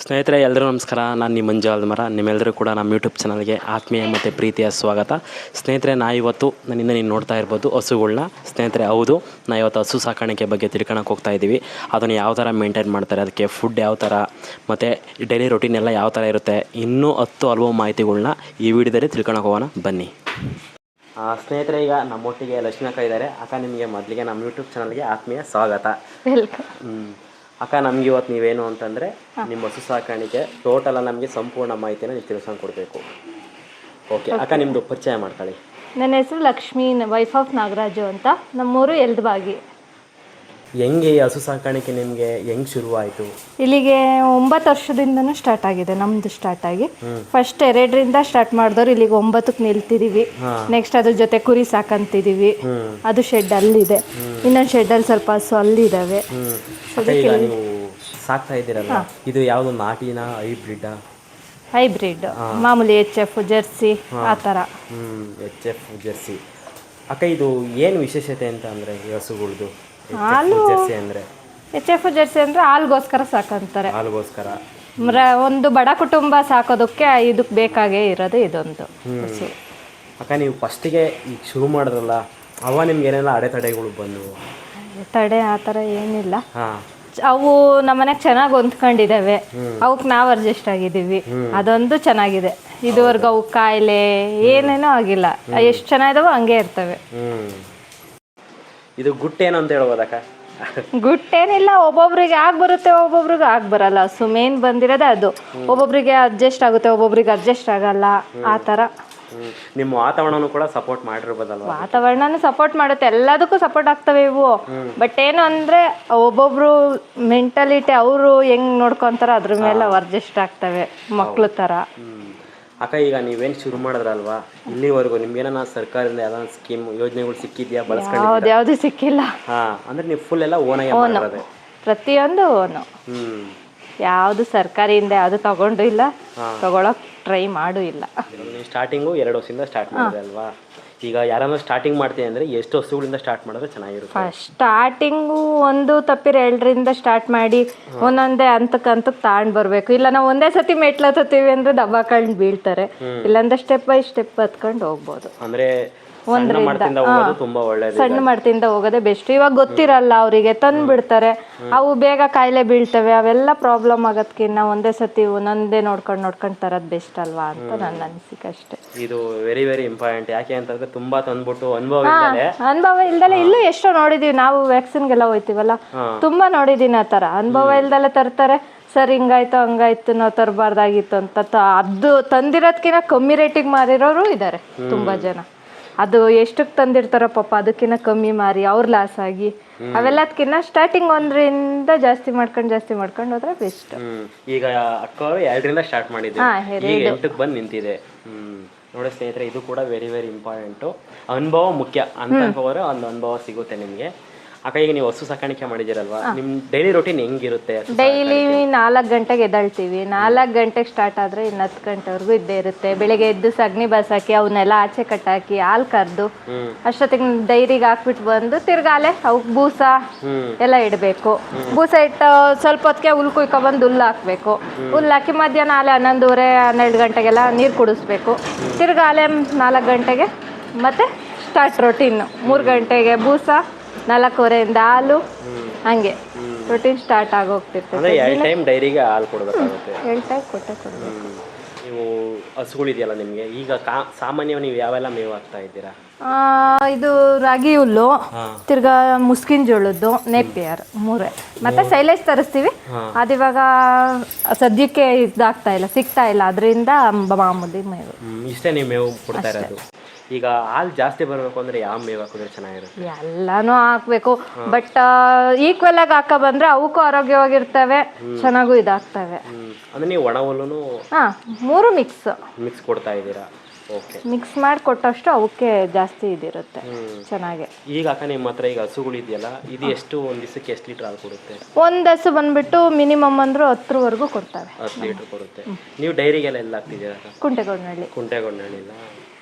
ಸ್ನೇಹಿತರೆ ಎಲ್ಲರೂ ನಮಸ್ಕಾರ. ನಾನು ನಿಮ್ಮ ಮಂಜು ಮರ. ನಿಮ್ಮೆಲ್ಲರೂ ಕೂಡ ನಮ್ಮ ಯೂಟ್ಯೂಬ್ ಚಾನಲ್ಗೆ ಆತ್ಮೀಯ ಮತ್ತು ಪ್ರೀತಿಯ ಸ್ವಾಗತ. ಸ್ನೇಹಿತರೆ ಇವತ್ತು ನನ್ನಿಂದ ನೀವು ನೋಡ್ತಾ ಇರ್ಬೋದು ಹಸುಗಳ್ನ. ಸ್ನೇಹಿತರೆ ಹೌದು, ಇವತ್ತು ಹಸು ಸಾಕಾಣಿಕೆ ಬಗ್ಗೆ ತಿಳ್ಕೊಳಕ್ಕೆ ಹೋಗ್ತಾ ಇದ್ದೀವಿ. ಅದನ್ನು ಯಾವ ಥರ ಮೇಂಟೈನ್ ಮಾಡ್ತಾರೆ, ಅದಕ್ಕೆ ಫುಡ್ ಯಾವ ಥರ ಮತ್ತು ಡೈಲಿ ರೊಟೀನ್ ಎಲ್ಲ ಯಾವ ಥರ ಇರುತ್ತೆ, ಇನ್ನೂ ಹಲವು ಮಾಹಿತಿಗಳ್ನ ಈ ವಿಡಿಯೋದಲ್ಲಿ ತಿಳ್ಕೊಳಕ್ಕೆ ಹೋಗೋಣ ಬನ್ನಿ. ಸ್ನೇಹಿತರೆ, ಈಗ ನಮ್ಮೊಟ್ಟಿಗೆ ಲಕ್ಷ್ಮಿ ಅಕ್ಕ ಇದ್ದಾರೆ. ಅಕ್ಕ, ನಿಮಗೆ ಮೊದಲಿಗೆ ನಮ್ಮ ಯೂಟ್ಯೂಬ್ ಚಾನಲ್ಗೆ ಆತ್ಮೀಯ ಸ್ವಾಗತ. ಅಕ್ಕ, ನಮ್ಗೆ ಇವತ್ತು ನೀವೇನು ಅಂತಂದರೆ ನಿಮ್ಮ ಹಸು ಸಾಕಾಣಿಕೆ ಟೋಟಲ ನಮಗೆ ಸಂಪೂರ್ಣ ಮಾಹಿತಿನ ನೀವು ತಿಳ್ಸ್ಕೊಂಡು ಕೊಡಬೇಕು. ಓಕೆ ಅಕ್ಕ, ನಿಮ್ಮದು ಪರಿಚಯ ಮಾಡ್ಕೊಳ್ಳಿ. ನನ್ನ ಹೆಸರು ಲಕ್ಷ್ಮೀ, ವೈಫ್ ಆಫ್ ನಾಗರಾಜು ಅಂತ. ನಮ್ಮೂರು ಎಲ್ದಬಾಗಿ. ಹೆಂಗೆ ಈ ಹಸು ಸಾಕಾಣಿಕೆ ನಿಮಗೆ ಹೆಂಗೆ ಶುರುವಾಯಿತು? ಇಲ್ಲಿಗೆ 9 ವರ್ಷದಿಂದನೂ ಸ್ಟಾರ್ಟ್ ಆಗಿದೆ ನಮ್ಮದು. ಸ್ಟಾರ್ಟ್ ಆಗಿ ಫಸ್ಟ್ 2ರಿಂದ ಸ್ಟಾರ್ಟ್ ಮಾಡಿದವ್ರು ಇಲ್ಲಿಗೆ 9ಕ್ಕೆ ನಿಲ್ತಿದ್ದೀವಿ. ನೆಕ್ಸ್ಟ್ ಅದ್ರ ಜೊತೆ ಕುರಿ ಸಾಕಂತಿದ್ದೀವಿ. ಅದು ಶೆಡ್ ಅಲ್ಲಿದೆ. ಇನ್ನೊಂದು ಶೆಡ್ಡಲ್ಲಿ ಸ್ವಲ್ಪ ಹಸು ಅಲ್ಲಿದ್ದಾವೆ. ನೀವು ಸಾಕ್ತಾ ಇದ್ದೀರಲ್ಲ, ಇದು ಯಾವುದು ನಾಟಿನ ಹೈಬ್ರಿಡ್? ಹೈಬ್ರಿಡ್, ಮಾಮೂಲಿ HF ಜರ್ಸಿ ಆ ಥರ. HF Jersey. ಅಕ್ಕ, ಇದು ಏನು ವಿಶೇಷತೆ ಅಂತ ಅಂದರೆ ಈ ಹಸುಗಳ್ದು? ಹಾಲು ಜರ್ಸಿ ಅಂದರೆ HF ಜರ್ಸಿ ಅಂದರೆ ಹಾಲ್ಗೋಸ್ಕರ ಸಾಕಂತಾರೆ. ಹಾಲ್ಗೋಸ್ಕರ. ಒಂದು ಬಡ ಕುಟುಂಬ ಸಾಕೋದಕ್ಕೆ ಇದಕ್ಕೆ ಬೇಕಾಗೇ ಇರೋದು ಇದೊಂದು ಹಸು. ಅಕ್ಕ, ನೀವು ಫಸ್ಟಿಗೆ ಈಗ ಶುರು ಮಾಡಿದ್ರಲ್ಲ, ನಿಮ್ಗೆ ಏನೆಲ್ಲ ಅಡೆತಡೆಗಳು ಬಂದವು? ತಡೆ ಆ ಥರ ಏನಿಲ್ಲ. ಅವು ನಮ್ಮನೆಗೆ ಚೆನ್ನಾಗಿ ಹೊಂದ್ಕೊಂಡಿದ್ದಾವೆ. ಅವಕ್ಕೆ ನಾವು ಅಡ್ಜಸ್ಟ್ ಆಗಿದ್ದೀವಿ. ಅದೊಂದು ಚೆನ್ನಾಗಿದೆ. ಇದುವರೆಗೂ ಅವು ಕಾಯಿಲೆ ಏನೇನೋ ಆಗಿಲ್ಲ. ಎಷ್ಟು ಚೆನ್ನಾಗಿದಾವೋ ಹಂಗೆ ಇರ್ತವೆ. ಇದು ಗುಟ್ಟೇನು ಅಂತ ಹೇಳ್ಬೋದಕ್ಕ? ಗುಟ್ಟೇನಿಲ್ಲ, ಒಬ್ಬೊಬ್ರಿಗೆ ಬರುತ್ತೆ, ಒಬ್ಬೊಬ್ರಿಗೆ ಬರಲ್ಲ. ಹಸು ಮೇನ್ ಬಂದಿರೋದೇ ಅದು. ಒಬ್ಬೊಬ್ರಿಗೆ ಅಡ್ಜಸ್ಟ್ ಆಗುತ್ತೆ, ಒಬ್ಬೊಬ್ರಿಗೆ ಅಡ್ಜಸ್ಟ್ ಆಗಲ್ಲ. ಆ ಥರ. ನಿಮ್ಮ ವಾತಾವರಣನೂ ಕೂಡ ಸಪೋರ್ಟ್ ಮಾಡಿರ್ಬೋದಲ್ವ? ವಾತಾವರಣನೂ ಸಪೋರ್ಟ್ ಮಾಡುತ್ತೆ, ಎಲ್ಲದಕ್ಕೂ ಸಪೋರ್ಟ್ ಆಗ್ತವೆ ಇವು. ಬಟ್ ಏನು ಅಂದರೆ ಒಬ್ಬೊಬ್ರು ಮೆಂಟಾಲಿಟಿ ಅವರು ಹೆಂಗ್ ನೋಡ್ಕೊತಾರ ಅದ್ರ ಮೇಲೆ ಅಡ್ಜಸ್ಟ್ ಆಗ್ತವೆ, ಮಕ್ಳು ಥರ. ಅಕ್ಕ, ಈಗ ನೀವೇನು ಶುರು ಮಾಡಿದ್ರಲ್ವಾ, ಇಲ್ಲಿವರೆಗೂ ನಿಮ್ಗೇನ ಸರ್ಕಾರದಿಂದ ಯಾವ್ದಾದ್ರು ಸ್ಕೀಮ್ ಯೋಜನೆಗಳು ಸಿಕ್ಕಿದ್ಯಾ? ಬಳಸ್ಕೊಂಡು ಯಾವುದು ಸಿಕ್ಕಿಲ್ಲ. ಅಂದ್ರೆ ನೀವು ಫುಲ್ ಎಲ್ಲ ಓನಾಗಿ ಪ್ರತಿಯೊಂದು ಓನು. ಯಾವುದು ಸರ್ಕಾರಿಯಿಂದ ಯಾವುದು ತಗೊಂಡು ಇಲ್ಲ, ತಗೊಳಕ್ ಟ್ರೈ ಮಾಡು ಇಲ್ಲ. ಸ್ಟಾರ್ಟಿಂಗು 2 ವರ್ಷದಿಂದ ಸ್ಟಾರ್ಟ್ ಮಾಡಿದೆ ಅಲ್ವಾ? ಈಗ ಯಾರನ್ನ ಸ್ಟಾರ್ಟಿಂಗ್ ಮಾಡ್ತೀನಿ ಅಂದರೆ ಎಷ್ಟು ಹಸುಗಳಿಂದ ಸ್ಟಾರ್ಟ್ ಮಾಡಿದ್ರೆ ಚೆನ್ನಾಗಿರುತ್ತೆ? ಫಸ್ಟ್ ಸ್ಟಾರ್ಟಿಂಗು 1 ತಪ್ಪಿರ 2ರಿಂದ ಸ್ಟಾರ್ಟ್ ಮಾಡಿ ಒಂದೊಂದೇ ಹಂತಕ್ಕೆ ತಗೊಂಡು ಬರಬೇಕು. ಇಲ್ಲ ನಾವು ಒಂದೇ ಸತಿ ಮೆಟ್ಲತ್ತೀವಿ ಅಂದರೆ ದಬ್ಬಾಕೊಂಡು ಬೀಳ್ತಾರೆ. ಇಲ್ಲಾಂದ್ರೆ ಸ್ಟೆಪ್ ಬೈ ಸ್ಟೆಪ್ ಹತ್ಕೊಂಡು ಹೋಗ್ಬೋದು. ಅಂದರೆ ಸಣ್ಣ ಮಟ್ಟದಿಂದ ಹೋಗೋದೇ ಬೆಸ್ಟ್. ಇವಾಗ ಗೊತ್ತಿರಲ್ಲ ಅವರಿಗೆ, ತಂದು ಬಿಡ್ತಾರೆ. ಅವು ಬೇಗ ಕಾಯಿಲೆ ಬೀಳ್ತವೆ. ಅವೆಲ್ಲ ಪ್ರಾಬ್ಲಮ್ ಆಗೋದಕ್ಕಿಂತ ಒಂದೇ ಸತಿ ಒಂದೊಂದೇ ನೋಡ್ಕೊಂಡು ತರೋದು ಬೆಸ್ಟ್ ಅಲ್ವಾ ಅಂತ ನನ್ನ ಅನಿಸಿಕೆ ಅಷ್ಟೇ. ಇದು ವೆರಿ ವೆರಿ ಇಂಪಾರ್ಟೆಂಟ್. ಯಾಕೆ ಅಂತಂದ್ರೆ ತುಂಬಾ ತಂದ್ಬಿಟ್ಟು ಅನುಭವ ಇಲ್ದಲೆ ಇಲ್ಲೂ ಎಷ್ಟೋ ನೋಡಿದೀವಿ ನಾವು. ವ್ಯಾಕ್ಸಿನ್ಗೆಲ್ಲ ಹೋಯ್ತೀವಲ್ಲ, ತುಂಬಾ ನೋಡಿದೀನಿ ಆ ಥರ. ಅನುಭವ ಇಲ್ದಲೆ ತರ್ತಾರೆ. ಸರ್ ಹಿಂಗಾಯ್ತು ಹಂಗಾಯ್ತು, ನಾವು ತರಬಾರ್ದಾಗಿತ್ತು ಅಂತ. ಅದು ತಂದಿರೋದ್ಕಿಂತ ಕಮ್ಮಿ ರೇಟಿಗೆ ಮಾರಿರೋರು ಇದ್ದಾರೆ ತುಂಬಾ ಜನ. ಅದು ಎಷ್ಟಕ್ಕೆ ತಂದಿರ್ತಾರೋ ಪಾಪ, ಅದಕ್ಕಿಂತ ಕಮ್ಮಿ ಮಾರಿ ಅವ್ರು ಲಾಸ್ ಆಗಿ. ಅವೆಲ್ಲದಕ್ಕಿಂತ ಸ್ಟಾರ್ಟಿಂಗ್ 1ರಿಂದ ಜಾಸ್ತಿ ಮಾಡ್ಕೊಂಡು ಹೋದ್ರೆ ಬೆಸ್ಟ್. ಈಗ ಅಕ್ಕವರು 2ರಿಂದ ಸ್ಟಾರ್ಟ್ ಮಾಡಿದ್ರು, 8ಕ್ಕೆ ಬಂದು ನಿಂತಿದೆ. ನೋಡಿ ಸ್ನೇಹಿತರೆ, ಇದು ಕೂಡ ವೆರಿ ವೆರಿ ಇಂಪಾರ್ಟೆಂಟು. ಅನುಭವ ಮುಖ್ಯ ಅಂತ ಹೋದ್ರೆ ಒಂದು ಅನುಭವ ಸಿಗುತ್ತೆ ನಿಮಗೆ. ಅಕ್ಕ, ಈಗ ನೀವು ಹಸು ಸಾಕಾಣಿಕೆ ಮಾಡಿದ್ದೀರಲ್ವಾ, ನಿಮ್ಮ ಡೈಲಿ ರೊಟೀನ್ ಹೆಂಗಿರುತ್ತೆ? ಡೈಲಿ 4 ಗಂಟೆಗೆ ಎದ್ದೇಳ್ತೀವಿ. 4 ಗಂಟೆಗೆ ಸ್ಟಾರ್ಟ್ ಆದರೆ ಇನ್ನು 10 ಗಂಟೆವರೆಗೂ ಇದ್ದೇ ಇರುತ್ತೆ. ಬೆಳಿಗ್ಗೆ ಎದ್ದು ಸಗಣಿ ಬಸಾಕಿ ಅವನ್ನೆಲ್ಲ ಆಚೆ ಕಟ್ಟಾಕಿ ಹಾಲು ಕರೆದು ಅಷ್ಟೊತ್ತಿಗೆ ಡೈರಿಗೆ ಹಾಕ್ಬಿಟ್ಟು ಬಂದು ತಿರ್ಗಾಲೆ ಅವಕ್ಕೆ ಬೂಸ ಎಲ್ಲ ಇಡಬೇಕು. ಬೂಸ ಇಟ್ಟು ಸ್ವಲ್ಪ ಹೊತ್ತಿಗೆ ಹುಲ್ ಕುಯ್ಕೊಬಂದು ಹುಲ್ಲು ಹಾಕಬೇಕು. ಹುಲ್ಲು ಹಾಕಿ ಮಧ್ಯಾಹ್ನ 11:30 12 ಗಂಟೆಗೆಲ್ಲ ನೀರು ಕುಡಿಸ್ಬೇಕು. ತಿರ್ಗಾಲೆ 4 ಗಂಟೆಗೆ ಮತ್ತೆ ಸ್ಟಾರ್ಟ್ ರೊಟೀನ್. 3 ಗಂಟೆಗೆ ಬೂಸ, 4:15 ಹಾಲು, ಹಂಗೆ ರೊಟೀನ್ ಸ್ಟಾರ್ಟ್ ಆಗೋಗ್ತಿರ್ತದೆ. 2 ಟೈಮ್ ಡೈರಿಗೆ ಹಾಲು ಕೊಡಬೇಕಾಗುತ್ತೆ. 2 ಟೈಮ್ ಕೊಡಬೇಕು. ನೀವು ಹಸುಗಳಿದೆಯಲ್ಲ ನಿಮಗೆ, ಈಗ ಸಾಮಾನ್ಯವಾಗಿ ನೀವು ಯಾವೆಲ್ಲ ಮೇವು ಹಾಕ್ತಾ ಇದ್ದೀರಾ? ಇದು ರಾಗಿ ಹುಲ್ಲು, ತಿರ್ಗಾ ಮುಸ್ಕಿನ ಜೋಳದ್ದು, ನೇಪಿಯರ್ 3. ಮತ್ತೆ ಸೈಲೇಜ್ ತರಿಸ್ತೀವಿ. ಅದಿವಾಗ ಸದ್ಯಕ್ಕೆ ಇದಾಗ್ತಾ ಇಲ್ಲ, ಸಿಗ್ತಾ ಇಲ್ಲ. ಅದರಿಂದ ಮಾಮೂಲಿ ಮೇವು ಇಷ್ಟೇ ನೀವು ಮೇವು ಕೊಡ್ತಾ ಇರೋದು. ಈಗ ಹಾಲು ಜಾಸ್ತಿ ಬರಬೇಕು ಅಂದ್ರೆ ಯಾವ ಮೇವು ಹಾಕಿದ್ರೆ ಚೆನ್ನಾಗಿರುತ್ತೆ? ಎಲ್ಲಾನು ಹಾಕ್ಬೇಕು. ಬಟ್ ಈಕ್ವಲ್ ಆಗಿ ಹಾಕ ಬಂದ್ರೆ ಅವಕ್ಕೂ ಆರೋಗ್ಯವಾಗಿರ್ತವೆ, ಚೆನ್ನಾಗೂ ಇದಾಗ್ತವೆ. ಅಂದ್ರೆ ನೀವು ಒಣ ಹುಲ್ಲುನು 3 ಮಿಕ್ಸ್ ಕೊಡ್ತಾ ಇದ್ದೀರಾ? ಓಕೆ. ಮಿಕ್ಸ್ ಮಾಡಿ ಕೊಟ್ಟಷ್ಟು ಅವಕ್ಕೆ ಜಾಸ್ತಿ ಇದಿರುತ್ತೆ, ಚೆನ್ನಾಗಿ. ಈಗ ಅಕ್ಕ, ನಿಮ್ಮ ಹತ್ರ ಈಗ ಹಸುಗಳಿದೆಯಲ್ಲ, ಇದು ಎಷ್ಟು ಒಂದು ದಿವಸಕ್ಕೆ ಎಷ್ಟು ಲೀಟರ್ ಹಾಲು ಕೊಡುತ್ತೆ? ಒಂದು ಹಸು ಬಂದ್ಬಿಟ್ಟು ಮಿನಿಮಮ್ ಅಂದ್ರೂ 10ವರೆಗೂ ಕೊಡ್ತವೆ. 10 ಲೀಟರ್ ಕೊಡುತ್ತೆ. ನೀವು ಡೈರಿಗೆಲ್ಲ ಎಲ್ಲ ಹಾಕ್ತಿದ್ದೀರಾ? ಕುಂಟೆಗೊಂಡನಹಳ್ಳಿ.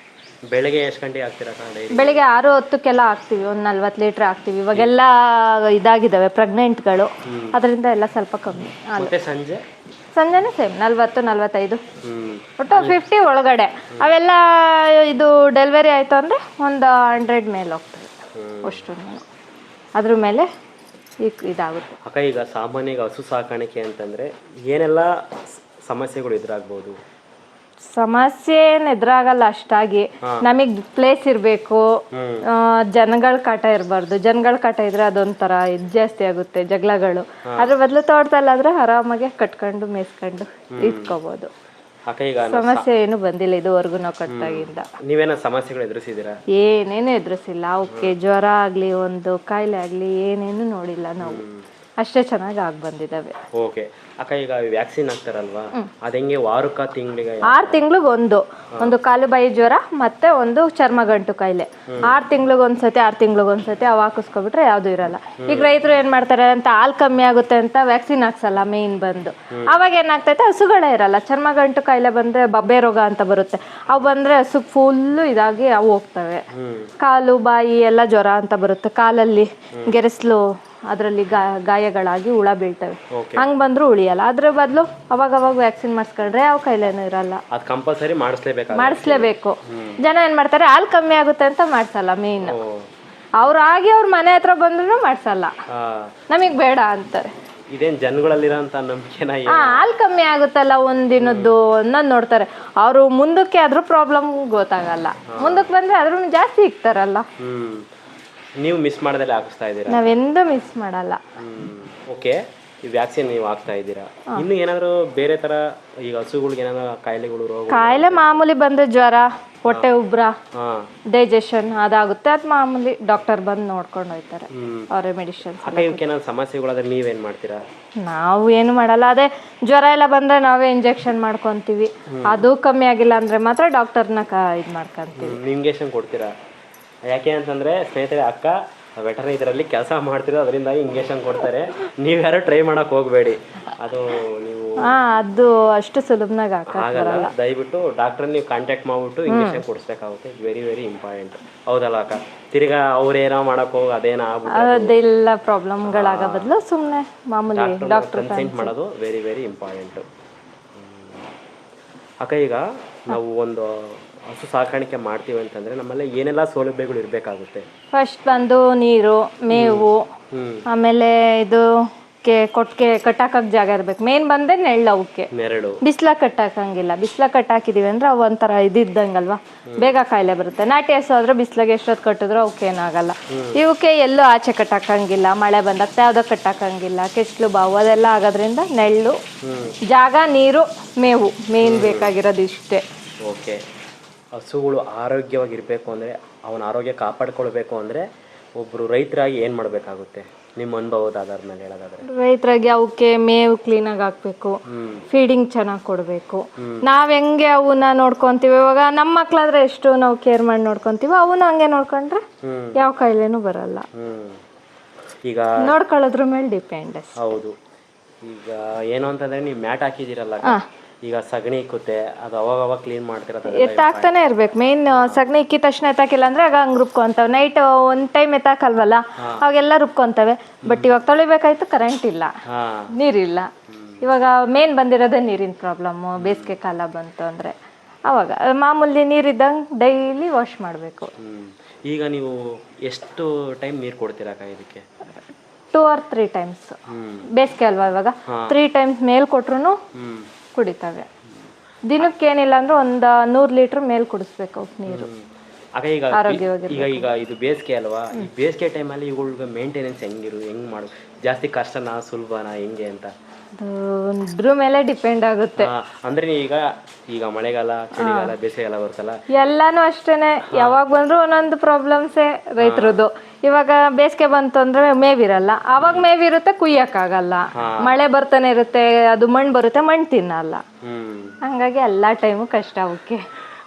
ಬೆಳಗ್ಗೆ ಎಷ್ಟು ಗಂಟೆಗೆ ಹಾಕ್ತೀರಾ? ಬೆಳಿಗ್ಗೆ 6-10ಕ್ಕೆಲ್ಲ ಹಾಕ್ತೀವಿ. ಒಂದು 40 ಲೀಟ್ರ್ ಹಾಕ್ತೀವಿ. ಇವಾಗೆಲ್ಲ ಇದಾಗಿದ್ದಾವೆ ಪ್ರೆಗ್ನೆಂಟ್ಗಳು, ಅದರಿಂದ ಎಲ್ಲ ಸ್ವಲ್ಪ ಕಮ್ಮಿ. ಮತ್ತೆ ಸಂಜೆ ಸಂಜೆನೂ ಸೇಮ್ 40-45 ಹ್ಞೂ ಒಟ್ಟು 50 ಒಳಗಡೆ. ಅವೆಲ್ಲ ಇದು ಡೆಲಿವರಿ ಆಯಿತು ಅಂದರೆ ಒಂದು 100 ಮೇಲೆ ಹೋಗ್ತದೆ ಅಷ್ಟು. ಅದ್ರ ಮೇಲೆ ಇದಾಗುತ್ತೆ. ಅಕ್ಕ ಈಗ ಸಾಮಾನ್ಯ ಹಸು ಸಾಕಾಣಿಕೆ ಅಂತಂದರೆ ಏನೆಲ್ಲ ಸಮಸ್ಯೆಗಳು ಎದುರಾಗ್ಬೋದು? ಸಮಸ್ಯೆ ಏನು ಎದುರಾಗಲ್ಲ ಅಷ್ಟಾಗಿ. ನಮಗೆ ಪ್ಲೇಸ್ ಇರಬೇಕು, ಜನಗಳ ಕಾಟ ಇರಬಾರ್ದು. ಜನಗಳ ಕಾಟ ಇದ್ರೆ ಅದೊಂಥರ ಇದು ಜಾಸ್ತಿ ಆಗುತ್ತೆ ಜಗಳಗಳು. ಅದ್ರ ಬದಲು ತೋಟದಲ್ಲಾದ್ರೆ ಆರಾಮಾಗಿ ಕಟ್ಕೊಂಡು ಮೇಯಿಸ್ಕೊಂಡು ಇಟ್ಕೋಬಹುದು. ಅಕ್ಕ ಈಗ ಸಮಸ್ಯೆ ಏನು ಬಂದಿಲ್ಲ ಇದುವರೆಗೂ ನಾವು ಕಟ್ಟಾಗಿಂದ. ನೀವೇನೋ ಸಮಸ್ಯೆಗಳು ಎದುರಿಸಿದ್ದೀರಾ? ಏನೇನು ಎದುರಿಸಿಲ್ಲ. ಅವಕ್ಕೆ ಜ್ವರ ಆಗಲಿ ಒಂದು ಕಾಯಿಲೆ ಆಗಲಿ ಏನೇನು ನೋಡಿಲ್ಲ ನಾವು. ಅಷ್ಟೇ ಚೆನ್ನಾಗಿ ಆಗಿ ಬಂದಿದ್ದಾವೆ. ಓಕೆ ಅಕ್ಕ, ಈಗ ವ್ಯಾಕ್ಸಿನ್ ಹಾಕ್ತಾರಲ್ವಾ, ಅದು ಹೆಂಗೆ ವಾರಕ್ಕ ತಿಂಗಳಿಗೆ? 6 ತಿಂಗ್ಳಿಗೆ ಒಂದು ಕಾಲು ಬಾಯಿ ಜ್ವರ ಮತ್ತೆ ಒಂದು ಚರ್ಮಗಂಟು ಕಾಯಿಲೆ. 6 ತಿಂಗ್ಳಿಗೊಂದ್ಸತಿ 6 ತಿಂಗ್ಳಿಗೊಂದ್ಸತಿ ಅವು ಹಾಕಿಸ್ಕೊಬಿಟ್ರೆ ಯಾವುದು ಇರಲ್ಲ. ಈಗ ರೈತರು ಏನ್ ಮಾಡ್ತಾರೆ ಅಂತ ಹಾಲು ಕಮ್ಮಿ ಆಗುತ್ತೆ ಅಂತ ವ್ಯಾಕ್ಸಿನ್ ಹಾಕ್ಸಲ್ಲ ಮೇನ್ ಬಂದು. ಅವಾಗ ಏನಾಗ್ತೈತೆ ಹಸುಗಳೇ ಇರಲ್ಲ. ಚರ್ಮಗಂಟು ಕಾಯಿಲೆ ಬಂದ್ರೆ ಬಬ್ಬೆ ರೋಗ ಅಂತ ಬರುತ್ತೆ. ಅವು ಬಂದ್ರೆ ಹಸು ಫುಲ್ಲು ಇದಾಗಿ ಅವು ಹೋಗ್ತವೆ. ಕಾಲು ಬಾಯಿ ಎಲ್ಲ ಜ್ವರ ಅಂತ ಬರುತ್ತೆ. ಕಾಲಲ್ಲಿ ಗೆರೆಸ್ಲು ಅದರಲ್ಲಿ ಗಾಯಗಳಾಗಿ ಹುಳ ಬೀಳ್ತವೆ. ಹಂಗೆ ಬಂದರೂ ಉಳಿಯಲ್ಲ. ಅದ್ರ ಬದಲು ಅವಾಗ ವ್ಯಾಕ್ಸಿನ್ ಮಾಡಿಸ್ಕೊಂಡ್ರೆ ಯಾವ ಕಾಯಿಲೆನೂ ಇರಲ್ಲ. ಅದು ಕಂಪಲ್ಸರಿ ಮಾಡಿಸ್ಲೇಬೇಕು. ಜನ ಏನು ಮಾಡ್ತಾರೆ ಹಾಲು ಕಮ್ಮಿ ಆಗುತ್ತೆ ಅಂತ ಮಾಡಿಸಲ್ಲ. ಮೇನ್ ಅವ್ರು ಅವ್ರ ಮನೆ ಹತ್ರ ಬಂದ್ರೂ ಮಾಡಿಸಲ್ಲ, ನಮಗೆ ಬೇಡ ಅಂತಾರೆ. ಇದೇನು ಜನಗಳಲ್ಲಿರೋಂಥ ನಂಬಿಕೆನ? ಹಾಲು ಕಮ್ಮಿ ಆಗುತ್ತಲ್ಲ ಒಂದಿನದ್ದು ಅನ್ನೋದು ನೋಡ್ತಾರೆ ಅವರು. ಮುಂದಕ್ಕೆ ಅದ್ರ ಪ್ರಾಬ್ಲಮ್ ಗೊತ್ತಾಗಲ್ಲ. ಮುಂದಕ್ಕೆ ಬಂದರೆ ಅದ್ರ ಜಾಸ್ತಿ ಇಕ್ತಾರಲ್ಲ. ನೀವು ಮಿಸ್ ಮಾಡದಲ್ಲಿ ಹಾಕಿಸ್ತಾ ಇದ್ದೀರಾ? ನಾವೆಂದೂ ಮಿಸ್ ಮಾಡಲ್ಲ. ಓಕೆ, ಈ ವ್ಯಾಕ್ಸಿನ್ ನೀವು ಹಾಕ್ತಾ ಇದ್ದೀರಾ. ಇನ್ನು ಏನಾದರೂ ಬೇರೆ ಥರ ಈಗ ಹಸುಗಳಿಗೆ ಏನಾದರೂ ಕಾಯಿಲೆಗಳು ರೋಗ? ಕಾಯಿಲೆ ಮಾಮೂಲಿ ಬಂದು ಜ್ವರ, ಹೊಟ್ಟೆ ಉಬ್ರ, ಡೈಜೆಷನ್ ಅದಾಗುತ್ತೆ. ಅದು ಮಾಮೂಲಿ ಡಾಕ್ಟರ್ ಬಂದು ನೋಡ್ಕೊಂಡು ಹೋಗ್ತಾರೆ. ಅವರೇ ಮೆಡಿಸಿನ್. ಏನಾದ್ರು ಸಮಸ್ಯೆಗಳಾದ್ರೆ ನೀವೇನು ಮಾಡ್ತೀರಾ? ನಾವು ಏನು ಮಾಡಲ್ಲ. ಅದೇ ಜ್ವರ ಎಲ್ಲ ಬಂದರೆ ನಾವೇ ಇಂಜೆಕ್ಷನ್ ಮಾಡ್ಕೊತೀವಿ. ಅದು ಕಮ್ಮಿ ಆಗಿಲ್ಲ ಅಂದರೆ ಮಾತ್ರ ಡಾಕ್ಟರ್ನ ಇದು ಮಾಡ್ಕೊತೀವಿ. ಇಂಜೆಕ್ಷನ್ ಕೊಡ್ತೀರಾ? ಯಾಕೆ ಅಂತಂದರೆ ಸ್ನೇಹಿತರೆ, ಅಕ್ಕ ವೆಟರ್ನರಿ ಇದರಲ್ಲಿ ಕೆಲಸ ಮಾಡ್ತಿರೋ, ಅದರಿಂದಾಗಿ ಇಂಜೆಕ್ಷನ್ ಕೊಡ್ತಾರೆ. ನೀವು ಯಾರು ಟ್ರೈ ಮಾಡೋಕೆ ಹೋಗಬೇಡಿ. ಅದು ನೀವು ಅದು ಅಷ್ಟು ಸುಲಭನಾಗ ಆಗಲ್ಲ. ದಯವಿಟ್ಟು ಡಾಕ್ಟ್ರನ್ನ ನೀವು ಕಾಂಟ್ಯಾಕ್ಟ್ ಮಾಡಿಬಿಟ್ಟು ಇಂಜೆಕ್ಷನ್ ಕೊಡಿಸ್ಬೇಕಾಗುತ್ತೆ. Very very important. ಹೌದಲ್ಲ ಅಕ್ಕ? ತಿರ್ಗಾ ಅವ್ರೇನೋ ಮಾಡೋಕೆ ಹೋಗಿ ಅದೇನೋ ಅದೆಲ್ಲ ಪ್ರಾಬ್ಲಮ್ಗಳಾಗೋ ಬದಲು ಸುಮ್ಮನೆ ಮಾಮೂಲಿ ಡಾಕ್ಟರ್ ಕನ್ಸಲ್ಟ್ ಮಾಡೋದು ವೆರಿ ವೆರಿ ಇಂಪಾರ್ಟೆಂಟು. ಅಕ್ಕ, ಈಗ ನಾವು ಒಂದು ಹಸು ಸಾಕಾಣಿಕೆ ಮಾಡ್ತೀವಿ ಅಂತಂದ್ರೆ ನಮ್ಮಲ್ಲಿ ಏನೆಲ್ಲ ಸೌಲಭ್ಯಗಳು ಇರಬೇಕಾಗುತ್ತೆ? ಫಸ್ಟ್ ಬಂದು ನೀರು, ಮೇವು, ಆಮೇಲೆ ಇದು ಕೊಟ್ಟಿಗೆ ಕಟ್ಟಾಕಕ್ಕೆ ಜಾಗ ಇರ್ಬೇಕು. ಮೇನ್ ಬಂದೆ ನೆರಳು. ಅವಕ್ಕೆ ಬಿಸಿಲಾಗ ಕಟ್ಟಾಕಂಗಿಲ್ಲ. ಬಿಸಿಲಾಗ ಕಟ್ಟಾಕಿದೀವಿ ಅಂದ್ರೆ ಅವು ಒಂಥರ ಇದ್ದಂಗಲ್ವಾ, ಬೇಗ ಕಾಯಿಲೆ ಬರುತ್ತೆ. ನಾಟಿ ಹಸು ಆದ್ರೆ ಬಿಸಿಲಾಗ ಎಷ್ಟೊತ್ತು ಕಟ್ಟಿದ್ರು ಅವಕ್ಕೇನಾಗಲ್ಲ. ಇವಕ್ಕೆ ಎಲ್ಲೂ ಆಚೆ ಕಟ್ಟಾಕಂಗಿಲ್ಲ. ಮಳೆ ಬಂದಾಗ ಯಾವ್ದೋ ಕಟ್ಟಾಕಂಗಿಲ್ಲ. ಕೆಸ್ಲು ಬಾವು ಅದೆಲ್ಲ ಆಗೋದ್ರಿಂದ ನೆರಳು, ಜಾಗ, ನೀರು, ಮೇವು ಮೇನ್ ಬೇಕಾಗಿರೋದು ಇಷ್ಟೇ. ಓಕೆ, ಹಸುಗಳು ಆರೋಗ್ಯವಾಗಿರಬೇಕು ಅಂದರೆ, ಅವನ ಆರೋಗ್ಯ ಕಾಪಾಡ್ಕೊಳ್ಬೇಕು ಅಂದರೆ ಒಬ್ಬರು ರೈತರಾಗಿ ಏನು ಮಾಡಬೇಕಾಗುತ್ತೆ ನಿಮ್ಮ ಅನುಭವದ ಆಧಾರದ ಮೇಲೆ ಹೇಳೋದಾದ್ರೆ? ರೈತರಾಗಿ ಅವಕ್ಕೆ ಮೇವು ಕ್ಲೀನಾಗಿ ಹಾಕ್ಬೇಕು, ಫೀಡಿಂಗ್ ಚೆನ್ನಾಗಿ ಕೊಡಬೇಕು. ನಾವು ಹೆಂಗೆ ಅವನ್ನ ನೋಡ್ಕೊತೀವಿ, ಇವಾಗ ನಮ್ಮ ಮಕ್ಳಾದ್ರೆ ಎಷ್ಟು ನಾವು ಕೇರ್ ಮಾಡಿ ನೋಡ್ಕೊತೀವಿ, ಅವನು ಹಂಗೆ ನೋಡ್ಕೊಂಡ್ರೆ ಯಾವ ಕಾಯಿಲೆನೂ ಬರಲ್ಲ. ಈಗ ನೋಡ್ಕೊಳ್ಳೋದ್ರ ಮೇಲೆ ಡಿಪೆಂಡ್. ಹೌದು. ಈಗ ಏನು ಅಂತಂದರೆ ನೀವು ಮ್ಯಾಟ್ ಹಾಕಿದ್ದೀರಲ್ಲ, ಈಗ ಸಗಣಿ ಇಕ್ಕುತ್ತೆ, ಅದು ಅವಾಗ ಕ್ಲೀನ್ ಮಾಡ್ತೀರಾ? ಎತ್ತಾಕ್ತಾನೆ ಇರ್ಬೇಕು. ಮೇನ್ ಸಗಣಿ ಇಕ್ಕಿದ ತಕ್ಷಣ ಎತ್ತಾಕಿಲ್ಲ ಅಂದ್ರೆ ಆಗ ಹಂಗೆ ರುಬ್ಕೊಂತವೆ. ನೈಟ್ ಒಂದು ಟೈಮ್ ಎತ್ತಾಕಲ್ವಲ್ಲ, ಅವಾಗೆಲ್ಲ ರುಬ್ಕೊಂತವೆ. ಬಟ್ ಇವಾಗ ತೊಳಿಬೇಕಾಯ್ತು, ಕರೆಂಟ್ ಇಲ್ಲ, ನೀರಿಲ್ಲ. ಇವಾಗ ಮೇನ್ ಬಂದಿರೋದೇ ನೀರಿನ ಪ್ರಾಬ್ಲಮ್ಮು. ಬೇಸಿಗೆ ಕಾಲ ಬಂತು ಅಂದರೆ ಅವಾಗ ಮಾಮೂಲಿ ನೀರಿದ್ದಂಗೆ ಡೈಲಿ ವಾಶ್ ಮಾಡಬೇಕು. ಈಗ ನೀವು ಎಷ್ಟು ಟೈಮ್ ನೀರು ಕೊಡ್ತೀರಾ ಇದಕ್ಕೆ? 2 or 3 times. ಬೇಸಿಗೆ ಅಲ್ವಾ ಇವಾಗ, 3 times ಮೇಲೆ ಕೊಟ್ರು ಕುಡಿತವೆ. ದಿನಕ್ಕೇನಿಲ್ಲ ಅಂದ್ರೆ ಒಂದು 100 ಲೀಟ್ರ್ ಮೇಲೆ ಕುಡಿಸ್ಬೇಕು ನೀರು. ಈಗ ಇದು ಬೇಸಿಗೆ ಅಲ್ವಾ, ಈ ಬೇಸಿಗೆ ಟೈಮಲ್ಲಿ ಇವುಗಳಿಗೆ ಮೇಂಟೆನೆನ್ಸ್ ಹೆಂಗ್ ಮಾಡು? ಜಾಸ್ತಿ ಕಷ್ಟನಾ ಸುಲಭನಾ ಹೆಂಗೆ ಅಂತ? ಇದ್ರ ಮೇಲೆ ಡಿಪೆಂಡ್ ಆಗುತ್ತೆ. ಅಂದ್ರೆ ಈಗ ಮಳೆಗಾಲ, ಚಳಿಗಾಲ, ಬೇಸಿಗೆಗಾಲ ಬರುತ್ತಲ್ಲ, ಎಲ್ಲಾನು ಅಷ್ಟೇನೆ. ಯಾವಾಗ ಬಂದ್ರು ಒಂದೊಂದು ಪ್ರಾಬ್ಲಮ್ಸೇ ರೈತರದ್ದು. ಇವಾಗ ಬೇಸಿಗೆ ಬಂತು ಅಂದ್ರೆ ಮೇವಿರಲ್ಲ, ಅವಾಗ ಮೇವಿರುತ್ತೆ, ಕುಯ್ಯಕ್ಕಾಗಲ್ಲ. ಮಳೆ ಬರ್ತಾನೆ ಇರುತ್ತೆ, ಅದು ಮಣ್ಣು ಬರುತ್ತೆ, ಮಣ್ಣು ತಿನ್ನಲ್ಲ. ಹಂಗಾಗಿ ಎಲ್ಲಾ ಟೈಮು ಕಷ್ಟ ಅವಕ್ಕೆ.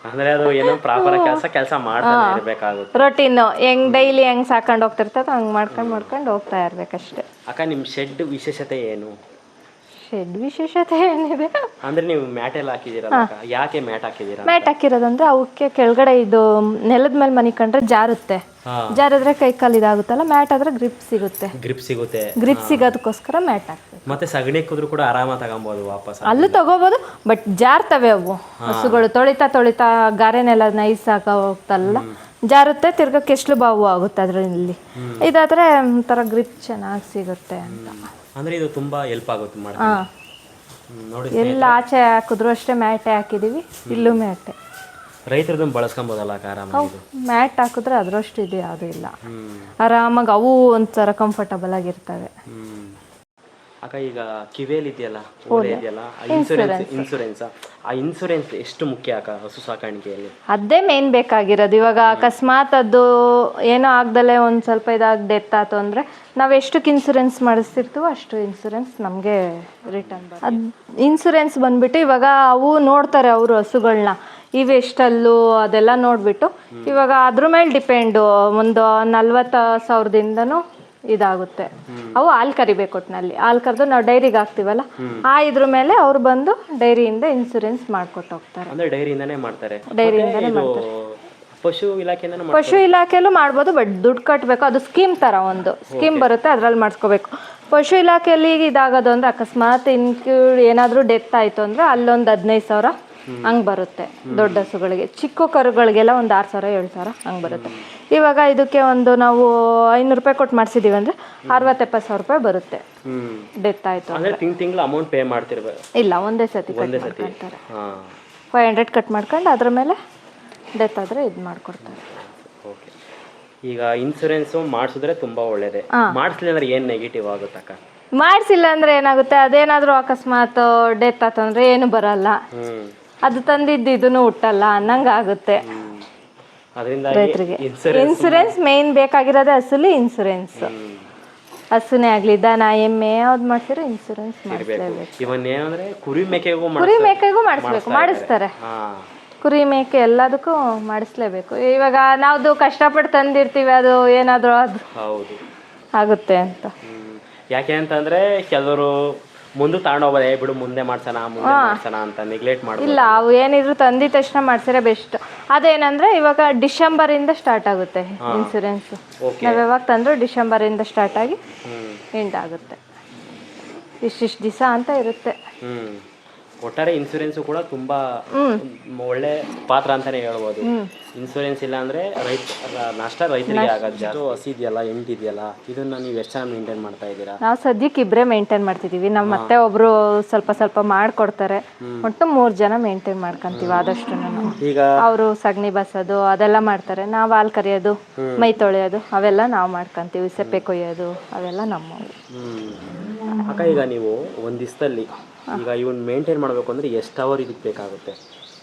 ಅಂದ್ರೆ ಅದು ಏನೋ ಪ್ರಾಪರ್ ಕೆಲಸ ಮಾಡ್ತಾನೆ ಇರಬೇಕಾಗುತ್ತೆ. ರೊಟೀನ್ ಹೆಂಗ್ ಡೈಲಿ ಹೆಂಗ್ ಸಾಕೊಂಡು ಹೋಗ್ತಿರ್ತದ ಹಂಗ್ ಮಾಡ್ಕೊಂಡು ಹೋಗ್ತಾ ಇರ್ಬೇಕಷ್ಟೇ. ಅಕ್ಕ, ನಿಮ್ ಶೆಡ್ ವಿಶೇಷತೆ ಏನು? ಶೆಡ್ ವಿಶೇಷತೆ ಏನಿದೆ, ಅಂದ್ರೆ ನೀವು ಮ್ಯಾಟ್ ಎಲ್ಲ ಹಾಕಿದ್ದೀರಲ್ಲ ಅಕ್ಕ, ಯಾಕೆ ಮ್ಯಾಟ್ ಹಾಕಿದ್ದೀರಾ? ಮ್ಯಾಟ್ ಹಾಕಿರೋದಂದ್ರೆ ಅವಕ್ಕೆ ಕೆಳಗಡೆ ಇದು ನೆಲದ ಮೇಲೆ ಮನಿ ಕಂಡ್ರೆ ಜಾರುತ್ತೆ, ಜಾರಿದ್ರೆ ಕೈ ಕಾಲು ಇದಾಗುತ್ತಲ್ಲ, ಮ್ಯಾಟ್ ಆದ್ರೆ ಗ್ರಿಪ್ ಸಿಗುತ್ತೆ, ಗ್ರಿಪ್ ಸಿಗುತ್ತೆ. ಗ್ರಿಪ್ ಸಿಗೋದಕ್ಕೋಸ್ಕರ ಮ್ಯಾಟ್ ಹಾಕ್ಬೇಕು. ಮತ್ತೆ ಸಗಣಿ ಕುದ್ರು ಕೂಡ ಆರಾಮಾಗಿ ತಗೊಬೋದು ವಾಪಸ್. ಅಲ್ಲೂ ತಗೋಬೋದು, ಬಟ್ ಜಾರ್ತವೆ ಅವು ಹಸುಗಳು, ತೊಳಿತಾ ಗಾರೆನೆಲ್ಲ ನೈಸ್ ಆಗ ಹೋಗ್ತಲ್ಲ, ಜಾರುತ್ತೆ, ತಿರ್ಗಾ ಕೆಸ್ಲು ಬಾವು ಆಗುತ್ತೆ ಅದರಲ್ಲಿ. ಇದಾದ್ರೆ ಒಂಥರ ಗ್ರಿಪ್ ಚೆನ್ನಾಗಿ ಸಿಗುತ್ತೆ ಅಂತ. ಅಂದ್ರೆ ಇದು ತುಂಬಾ ಹೆಲ್ಪ್ ಆಗುತ್ತೆ ಮಾಡಿ. ನೋಡಿ ಎಲ್ಲ ಆಚೆ ಹಾಕಿದ್ರು ಅಷ್ಟೇ ಮ್ಯಾಟೇ ಹಾಕಿದೀವಿ, ಇಲ್ಲೂ ಮ್ಯಾಟೆ. ರೈತರದನ್ನ ಬಳಸ್ಕೊಬೋದಲ್ಲ ಆರಾಮಾಗಿ. ಮ್ಯಾಟ್ ಹಾಕಿದ್ರೆ ಅದರಷ್ಟು ಇದು ಯಾವುದೂ ಇಲ್ಲ, ಆರಾಮಾಗಿ ಅವು ಒಂಥರ ಕಂಫರ್ಟಬಲ್ ಆಗಿರ್ತವೆ. ಅಕ್ಕ ಈಗ ಕಿವೇಲಿ ಇದೆಯಲ್ಲ, ಓಲೆ ಇದೆಯಲ್ಲ, ಇನ್ಸೂರೆನ್ಸ್ ಎಷ್ಟು ಮುಖ್ಯ ಅಕ್ಕ ಹಸು ಸಾಕಾಣಿಕೆಯಲ್ಲಿ? ಅದೇ ಮೇನ್ ಬೇಕಾಗಿರೋದು. ಇವಾಗ ಅಕಸ್ಮಾತ್ ಅದು ಏನೋ ಆಗ್ದಲೆ ಒಂದು ಸ್ವಲ್ಪ ಇದಾಗಿ ಡೆತ್ ಆಯ್ತು ಅಂದರೆ ನಾವು ಎಷ್ಟಕ್ಕೆ ಇನ್ಸೂರೆನ್ಸ್ ಮಾಡಿಸ್ತಿರ್ತೀವೋ ಅಷ್ಟು ಇನ್ಸೂರೆನ್ಸ್ ನಮಗೆ ರಿಟರ್ನ್ ಬರುತ್ತೆ. ಅದು ಇನ್ಸೂರೆನ್ಸ್ ಬಂದ್ಬಿಟ್ಟು ಇವಾಗ ಅವು ನೋಡ್ತಾರೆ ಅವರು ಹಸುಗಳನ್ನ, ಇವೆಷ್ಟಲ್ಲೂ ಅದೆಲ್ಲ ನೋಡಿಬಿಟ್ಟು ಇವಾಗ ಅದ್ರ ಮೇಲೆ ಡಿಪೆಂಡು. ಒಂದು 40,000ದಿಂದನೂ ಇದಾಗುತ್ತೆ. ಅವು ಹಾಲು ಕರಿಬೇಕು ಒಟ್ಟಿನಲ್ಲಿ, ಹಾಲು ಕರೆದು ನಾವು ಡೈರಿಗೆ ಹಾಕ್ತೀವಲ್ಲ, ಆ ಇದ್ರ ಮೇಲೆ ಅವ್ರು ಬಂದು ಡೈರಿಯಿಂದ ಇನ್ಸೂರೆನ್ಸ್ ಮಾಡ್ಕೊಟ್ಟು ಹೋಗ್ತಾರೆ. ಅಂದ್ರೆ ಡೈರಿಯಿಂದನೇ ಮಾಡ್ತಾರೆ. ಡೈರಿಯಿಂದನೇ ಮಾಡ್ತಾರೆ. ಪಶು ಇಲಾಖೆಯಲ್ಲೂ ಮಾಡ್ಬೋದು, ಬಟ್ ದುಡ್ಡು ಕಟ್ಟಬೇಕು. ಅದು ಸ್ಕೀಮ್ ಥರ ಒಂದು ಸ್ಕೀಮ್ ಬರುತ್ತೆ, ಅದ್ರಲ್ಲಿ ಮಾಡಿಸ್ಕೋಬೇಕು. ಪಶು ಇಲಾಖೆಯಲ್ಲಿ ಇದಾಗೋದು ಅಂದರೆ ಅಕಸ್ಮಾತ್ ಏನಾದರೂ ಡೆತ್ ಆಯಿತು ಅಂದರೆ ಅಲ್ಲೊಂದು 15,000 ಹಂಗೆ ಬರುತ್ತೆ ದೊಡ್ಡ ಹಸುಗಳಿಗೆ. ಚಿಕ್ಕ ಕರುಗಳಿಗೆಲ್ಲ ಒಂದು 6,000 7,000 ಹಂಗೆ ಬರುತ್ತೆ. ಇವಾಗ ಇದಕ್ಕೆ ಒಂದು ನಾವು 500 ರೂಪಾಯಿ ಕೊಟ್ಟು ಮಾಡಿಸಿದೀವಿ ಅಂದರೆ 60,000-70,000 ರೂಪಾಯಿ ಬರುತ್ತೆ ಡೆತ್ ಆಯಿತು ಅಂದರೆ. ತಿಂಗಳು ಅಮೌಂಟ್ ಪೇ ಮಾಡ್ತಿರ್ಬೇಕು? ಇಲ್ಲ, ಒಂದೇ ಸತಿ ಕಟ್ ಮಾಡ್ಕೊಳ್ತಾರೆ. 500 ಕಟ್ ಮಾಡ್ಕೊಂಡು ಅದ್ರ ಮೇಲೆ ಡೆತ್ ಆದರೆ ಇದು ಮಾಡಿಕೊಡ್ತಾರೆ. ಓಕೆ. ಈಗ ಇನ್ಸೂರೆನ್ಸು ಮಾಡಿಸಿದ್ರೆ ತುಂಬ ಒಳ್ಳೇದೇ. ಮಾಡಿಸ್ಲಿಲ್ಲ ಅಂದ್ರೆ ಏನು ನೆಗೆಟಿವ್ ಆಗುತ್ತಕ್ಕ? ಮಾಡಿಸಿಲ್ಲ ಅಂದರೆ ಏನಾಗುತ್ತೆ, ಅದೇನಾದರೂ ಅಕಸ್ಮಾತ್ ಡೆತ್ ಆತಂದರೆ ಏನು ಬರಲ್ಲ, ಅದು ತಂದಿದ್ದು ಇದನ್ನು ಹುಟ್ಟಲ್ಲ ಅನ್ನಂಗೆ ಆಗುತ್ತೆ ರೈತರಿಗೆ. ಇನ್ಸೂರೆನ್ಸ್ ಮೇನ್ ಬೇಕಾಗಿರೋದೇ ಹಸುಲಿ ಇನ್ಸೂರೆನ್ಸ್. ಹಸುನೇ ಆಗಲಿ, ದನ ಎಮ್ಮೆ ಯಾವ್ದು ಮಾಡ್ಸಿರೋ ಇನ್ಸೂರೆನ್ಸ್ ಮಾಡಿಸ್ಲೇಬೇಕು. ಕುರಿ ಮೇಕೆಗೂ ಮಾಡಿಸ್ಬೇಕು, ಮಾಡಿಸ್ತಾರೆ. ಕುರಿ ಮೇಕೆ ಎಲ್ಲದಕ್ಕೂ ಮಾಡಿಸ್ಲೇಬೇಕು. ಇವಾಗ ನಾವು ಕಷ್ಟಪಟ್ಟು ತಂದಿರ್ತೀವಿ, ಅದು ಏನಾದರೂ ಅದು ಆಗುತ್ತೆ ಅಂತ. ಯಾಕೆ ಅಂತಂದ್ರೆ ಕೆಲವರು ಮುಂದೆ ತಗೊಂಡೋಗೋದೇ ಬಿಡು ಮುಂದೆ ಮಾಡ್ಸೋಣ ಅಂತ ನೆಗ್ಲೆಕ್ಟ್ ಮಾಡಿ. ಇಲ್ಲ, ಅವು ಏನಿದ್ರು ತಂದಿದ ತಕ್ಷಣ ಮಾಡ್ಸಿದ್ರೆ ಬೆಸ್ಟ್. ಅದೇನಂದ್ರೆ ಇವಾಗ ಡಿಸೆಂಬರಿಂದ ಸ್ಟಾರ್ಟ್ ಆಗುತ್ತೆ ಇನ್ಸೂರೆನ್ಸ್. ನಾವು ಯಾವಾಗ ತಂದ್ರು ಡಿಸೆಂಬರಿಂದ ಸ್ಟಾರ್ಟ್ ಆಗಿ ಎಂಡ್ ಆಗುತ್ತೆ. ಇಷ್ಟಿಷ್ಟು ದಿವಸ ಅಂತ ಇರುತ್ತೆ. ಒಟ್ಟಾರೆ ಇನ್ಸೂರೆನ್ಸ್ ಕೂಡ ತುಂಬಾ ಒಳ್ಳೆ ಪಾತ್ರ ಅಂತಾನೆ ಹೇಳ್ಬೋದು. ಇನ್ಸೂರೆನ್ಸ್ ಇಲ್ಲ ಅಂದ್ರೆ ನಷ್ಟ ರೈತರಿಗೆ ಆಗೋದು. ಹಸಿ ಇದೆಯಲ್ಲ, ಎಂಟು ಇದೆಯಲ್ಲ, ಇದನ್ನ ನೀವು ಎಷ್ಟು ಚೆನ್ನಾಗಿ ಮೇಂಟೈನ್ ಮಾಡ್ತಾ ಇದ್ದೀರಾ? ನಾವು ಸದ್ಯಕ್ಕೆ ಇಬ್ಬರೇ ಮೇಂಟೈನ್ ಮಾಡ್ತಿದೀವಿ. ನಮ್ಮ ಮತ್ತೆ ಒಬ್ರು ಸ್ವಲ್ಪ ಮಾಡ್ಕೊಡ್ತಾರೆ. ಒಟ್ಟು 3 ಜನ ಮೇಂಟೈನ್ ಮಾಡ್ಕೊಂತೀವಿ ಆದಷ್ಟು. ಈಗ ಅವರು ಸಗಣಿ ಬಸೋದು ಅದೆಲ್ಲ ಮಾಡ್ತಾರೆ, ನಾವು ಹಾಲು ಕರಿಯೋದು, ಮೈ ತೊಳೆಯೋದು ಅವೆಲ್ಲ ನಾವು ಮಾಡ್ಕೊಂತೀವಿ. ಸೆಪ್ಪೆ ಕೊಯ್ಯೋದು ಅವೆಲ್ಲ ನಮ್ಮವು. ಅಕ್ಕ ಈಗ ನೀವು ಒಂದು ದಿವಸದಲ್ಲಿ ಈಗ ಇವನ್ ಮೇಂಟೈನ್ ಮಾಡಬೇಕು ಅಂದ್ರೆ ಎಷ್ಟು ಅವರ್ ಇದಕ್ಕೆ ಬೇಕಾಗುತ್ತೆ?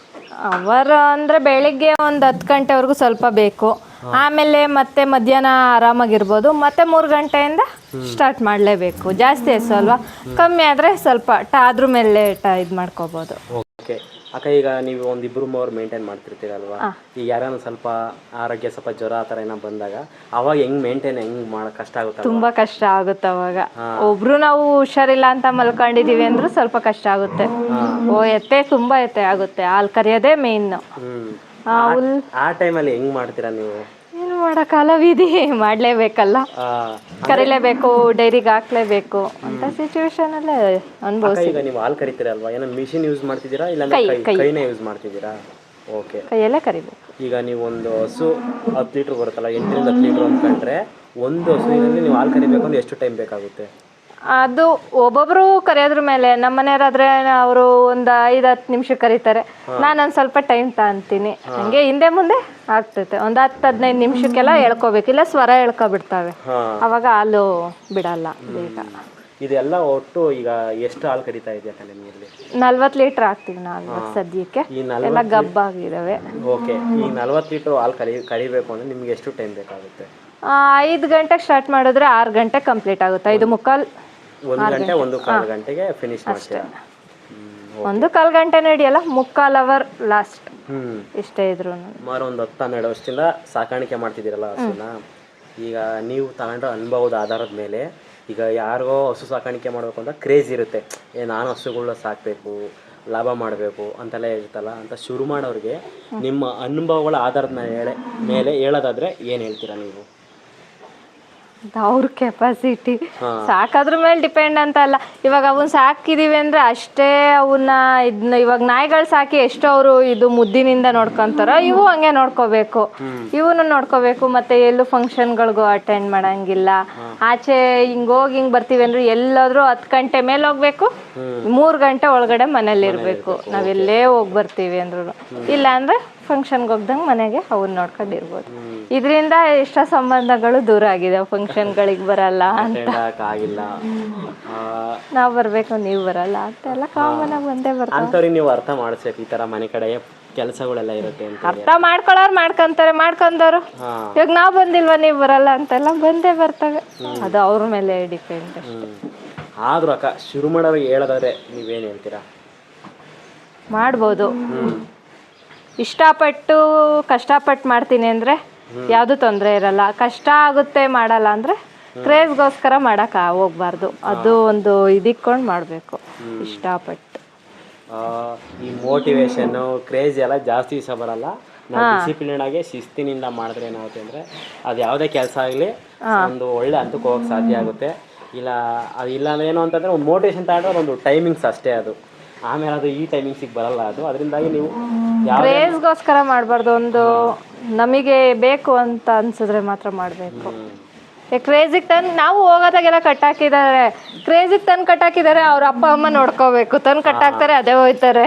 ಅವರ್ ಅಂದರೆ ಬೆಳಿಗ್ಗೆ ಒಂದು 10 ಗಂಟೆವರೆಗೂ ಸ್ವಲ್ಪ ಬೇಕು, ಆಮೇಲೆ ಮತ್ತೆ ಮಧ್ಯಾಹ್ನ ಆರಾಮಾಗಿರ್ಬೋದು, ಮತ್ತೆ 3 ಗಂಟೆಯಿಂದ ಸ್ಟಾರ್ಟ್ ಮಾಡಲೇಬೇಕು. ಜಾಸ್ತಿ ಹಸು ಅಲ್ವಾ, ಕಮ್ಮಿ ಆದರೆ ಸ್ವಲ್ಪ ಅದ್ರ ಮೇಲೆ ಇದು ಮಾಡ್ಕೋಬೋದು. ಓಕೆ ಅಕ್ಕ, ಈಗ ನೀವು ಒಂದಿಬ್ರು ಮೂವರು ಮೇಂಟೈನ್ ಮಾಡ್ತಿರ್ತೀರಲ್ವಾ, ಈಗ ಯಾರು ಸ್ವಲ್ಪ ಆರೋಗ್ಯ ಸ್ವಲ್ಪ ಜ್ವರ ಆ ಥರ ಏನೋ ಬಂದಾಗ ಅವಾಗ ಹೆಂಗ್ ಮಾಡೋಕೆ ಕಷ್ಟ ಆಗುತ್ತೆ? ತುಂಬಾ ಕಷ್ಟ ಆಗುತ್ತೆ ಅವಾಗ. ಒಬ್ರು ನಾವು ಹುಷಾರಿಲ್ಲ ಅಂತ ಮಲ್ಕೊಂಡಿದೀವಿ ಅಂದ್ರೂ ಸ್ವಲ್ಪ ಕಷ್ಟ ಆಗುತ್ತೆ. ತುಂಬಾ ಎತ್ತೆ ಆಗುತ್ತೆ. ಹಾಲು ಕರಿಯೋದೇ ಮೇನ್. ಆ ಟೈಮಲ್ಲಿ ಹೆಂಗ್ ಮಾಡ್ತೀರಾ ನೀವು? ಏನು ಮಾಡೋಕ್ಕಲ್ಲ, ವಿಧಿ ಮಾಡಲೇಬೇಕಲ್ಲ, ಕರಿಲೇಬೇಕು, ಡೈರಿಗೆ ಹಾಕ್ಲೇಬೇಕು ಅಂತ ಸಿಚುವೇಶನ್ ಅಲ್ಲೇ ಅನುಭವಿಸಿ. ಈಗ ನೀವು ಹಾಲು ಕರಿತೀರಲ್ವಾ, ಏನೋ ಮಿಷಿನ್ ಯೂಸ್ ಮಾಡ್ತಿದ್ದೀರಾ ಇಲ್ಲ ಕೈನೇ ಯೂಸ್ ಮಾಡ್ತಿದ್ದೀರಾ? ಓಕೆ, ಕೈಯಲ್ಲೇ ಕರಿಬೇಕು. ಈಗ ನೀವು ಒಂದು ಹಸು 10 ಲೀಟ್ರ್ ಬರುತ್ತಲ್ಲ, 8ರಿಂದ 10 ಲೀಟ್ರ್ ಅಂದ್ಕೊಂಡ್ರೆ ಒಂದು ಹಸುವಿನಲ್ಲಿ ನೀವು ಹಾಲು ಕರಿಬೇಕು ಅಂದ್ರೆ ಎಷ್ಟು ಟೈಮ್ ಬೇಕಾಗುತ್ತೆ? ಅದು ಒಬ್ಬೊಬ್ರು ಕರೆಯೋದ್ರ ಮೇಲೆ. ನಮ್ಮ ಮನೆಯವರಾದ್ರೆ ಅವರು ಒಂದು 5-10 ನಿಮಿಷ ಕರೀತಾರೆ, ನಾನೊಂದು ಸ್ವಲ್ಪ ಟೈಮ್ ತಗೊಂತೀನಿ. ಹಂಗೆ ಹಿಂದೆ ಮುಂದೆ ಆಗ್ತೈತೆ. ಒಂದು 10-15 ನಿಮಿಷಕ್ಕೆಲ್ಲ ಎಳ್ಕೋಬೇಕು, ಇಲ್ಲ ಸ್ವರ ಎಳ್ಕೊಬಿಡ್ತಾವೆ, ಅವಾಗ ಹಾಲು ಬಿಡಲ್ಲ ಬೇಗ. ಇದೆಲ್ಲ ಒಟ್ಟು ಈಗ ಎಷ್ಟು ಹಾಲು ಕರಿತಾ ಇದೆಯಾ ನಿಮಗೆ? 40 ಲೀಟ್ರ್ ಹಾಕ್ತೀವಿ ನಾವು ಸದ್ಯಕ್ಕೆ, ಎಲ್ಲ ಗಬ್ಬಾಗಿದ್ದಾವೆ. ಓಕೆ, ಈ 40 ಲೀಟ್ರ್ ಹಾಲು ಕರಿಬೇಕು ಅಂದ್ರೆ ನಿಮ್ಗೆ ಎಷ್ಟು ಟೈಮ್ ಬೇಕಾಗುತ್ತೆ? 5 ಗಂಟೆಗೆ ಸ್ಟಾರ್ಟ್ ಮಾಡಿದ್ರೆ 6 ಗಂಟೆ ಕಂಪ್ಲೀಟ್ ಆಗುತ್ತೆ. 5:45 1 ಗಂಟೆಗೆ ಫಿನಿಶ್ ಮಾಡ್ತೀರಾ? 1/4 ಗಂಟೆ ನಡೆಯಲ್ಲ, 3/4 ಅವರ್ ಲಾಸ್ಟ್. ಇಷ್ಟೇ ಇದ್ರು ಸುಮಾರು ಒಂದು 10-12 ವರ್ಷದಿಂದ ಸಾಕಾಣಿಕೆ ಮಾಡ್ತಿದ್ದೀರಲ್ಲ ಹಸುನ. ಈಗ ನೀವು ತಗೊಂಡ್ರ ಅನುಭವದ ಆಧಾರದ ಮೇಲೆ ಈಗ ಯಾರಿಗೋ ಹಸು ಸಾಕಾಣಿಕೆ ಮಾಡಬೇಕು ಅಂತ ಕ್ರೇಜ್ ಇರುತ್ತೆ, ನಾನು ಹಸುಗಳನ್ನ ಸಾಕಬೇಕು, ಲಾಭ ಮಾಡಬೇಕು ಅಂತೆಲ್ಲ ಇರುತ್ತಲ್ಲ, ಅಂತ ಶುರು ಮಾಡೋರಿಗೆ ನಿಮ್ಮ ಅನುಭವಗಳ ಆಧಾರದ ಮೇಲೆ ಹೇಳೋದಾದರೆ ಏನು ಹೇಳ್ತೀರಾ ನೀವು? ಅವ್ರ ಕೆಪಾಸಿಟಿ, ಸಾಕೋದ್ರ ಮೇಲೆ ಡಿಪೆಂಡ್ ಅಂತ ಅಲ್ಲ. ಇವಾಗ ಅವನ್ನ ಸಾಕಿದೀವಿ ಅಂದ್ರೆ ಅಷ್ಟೇ ಅವನ್ನ ಇದನ್ನ, ಇವಾಗ ನಾಯಿಗಳು ಸಾಕಿ ಎಷ್ಟೋ ಅವರು ಇದು ಮುದ್ದಿನಿಂದ ನೋಡ್ಕೊಂತಾರ, ಇವು ಹಂಗೆ ನೋಡ್ಕೋಬೇಕು, ಇವನು ನೋಡ್ಕೋಬೇಕು. ಮತ್ತೆ ಎಲ್ಲೂ ಫಂಕ್ಷನ್ಗಳಿಗೂ ಅಟೆಂಡ್ ಮಾಡಂಗಿಲ್ಲ, ಆಚೆ ಹಿಂಗೋಗಿ ಹಿಂಗ್ ಬರ್ತೀವಿ ಅಂದ್ರೆ ಎಲ್ಲಾದ್ರೂ 10 ಗಂಟೆ ಮೇಲೆ ಹೋಗ್ಬೇಕು, 3 ಗಂಟೆ ಒಳಗಡೆ ಮನೇಲಿ ಇರ್ಬೇಕು. ನಾವೆಲ್ಲೇ ಹೋಗಿ ಬರ್ತೀವಿ ಅಂದ್ರು. ಇಲ್ಲ ಅಂದ್ರೆ ಫಂಕ್ಷನ್ಗೆ ಹೋಗ್ದಂಗೆ ಮನೆಗೆ ಅವನ್ನ ನೋಡ್ಕೊಂಡಿರ್ಬೋದು. ಇದರಿಂದ ಎಷ್ಟೋ ಸಂಬಂಧಗಳು ದೂರ ಆಗಿದೆ, ಫಂಕ್ಷನ್ಗಳಿಗೆ ಬರಲ್ಲ ಅಂತ, ನಾವು ಬರ್ಬೇಕು ನೀವು ಬರಲ್ಲ ಅಂತೆಲ್ಲ ಕಾಮನ್ ಆಗಿ ಬಂದೇ ಬರ್ತಾರೆ. ಅಂಥವ್ರಿಗೆ ನೀವು ಅರ್ಥ ಮಾಡಿಸ್ಬೇಕು, ಈ ಥರ ಮನೆ ಕಡೆ ಕೆಲಸಗಳೆಲ್ಲ ಇರುತ್ತೆ ಅಂತ. ಅರ್ಥ ಮಾಡ್ಕೊಳ್ಳೋರು ಮಾಡ್ಕೊಂತಾರೆ, ಮಾಡ್ಕೊಂಡವ್ರು ಇವಾಗ ನಾವು ಬಂದಿಲ್ವಾ ನೀವು ಬರಲ್ಲ ಅಂತೆಲ್ಲ ಬಂದೇ ಬರ್ತವೆ. ಅದು ಅವ್ರ ಮೇಲೆ ಡಿಪೆಂಡ್ ಅಷ್ಟೇ. ಆದ್ರೂ ಅಕ್ಕ, ಶುರು ಮಾಡೋರಿಗೆ ಹೇಳೋದಾದ್ರೆ ನೀವೇನು ಹೇಳ್ತೀರಾ? ಮಾಡ್ಬೋದು, ಇಷ್ಟಪಟ್ಟು ಕಷ್ಟಪಟ್ಟು ಮಾಡ್ತೀನಿ ಅಂದರೆ ಯಾವುದು ತೊಂದರೆ ಇರಲ್ಲ. ಕಷ್ಟ ಆಗುತ್ತೆ ಮಾಡಲ್ಲ ಅಂದರೆ ಕ್ರೇಜ್ಗೋಸ್ಕರ ಮಾಡೋಕೆ ಹೋಗ್ಬಾರ್ದು. ಅದು ಒಂದು ಇದಿಕ್ಕೊಂಡು ಮಾಡಬೇಕು ಇಷ್ಟಪಟ್ಟು. ಈ ಮೋಟಿವೇಶನ್ನು ಕ್ರೇಜ್ ಎಲ್ಲ ಜಾಸ್ತಿ ದಿವಸ ಬರಲ್ಲ. ನಾವು ಡಿಸಿಪ್ಲಿನ್ ಆಗಿ ಶಿಸ್ತಿನಿಂದ ಮಾಡಿದ್ರೆ ಏನಾಗುತ್ತೆ ಅಂದರೆ ಅದು ಯಾವುದೇ ಕೆಲಸ ಆಗಲಿ ಒಂದು ಒಳ್ಳೆ ಹಂತಕ್ಕೆ ಹೋಗಕ್ಕೆ ಸಾಧ್ಯ ಆಗುತ್ತೆ. ಇಲ್ಲ ಏನು ಅಂತಂದರೆ ಒಂದು ಮೋಟಿವೇಶನ್ ತಗೊಂಡ್ರೆ ಒಂದು ಟೈಮಿಂಗ್ಸ್ ಅಷ್ಟೇ, ಅದು ಆಮೇಲೆ ಅದು ಈ ಟೈಮಿಂಗ್ಸಿಗೆ ಬರಲ್ಲ ಅದು. ಅದರಿಂದಾಗಿ ನೀವು ಕ್ರೇಜ್ಗೋಸ್ಕರ ಮಾಡಬಾರ್ದು, ಒಂದು ನಮಗೆ ಬೇಕು ಅಂತ ಅನ್ಸಿದ್ರೆ ಮಾತ್ರ ಮಾಡಬೇಕು. ಕ್ರೇಜಿಗೆ ತಂದು ನಾವು ಹೋಗೋದಾಗೆಲ್ಲ ಕಟ್ಟಾಕಿದ್ದಾರೆ, ಕ್ರೇಜಿಗೆ ತಂದು ಕಟ್ಟಾಕಿದ್ದಾರೆ, ಅವ್ರ ಅಪ್ಪ ಅಮ್ಮ ನೋಡ್ಕೋಬೇಕು, ತಂದು ಕಟ್ಟಾಕ್ತಾರೆ ಅದೇ ಹೋಯ್ತಾರೆ,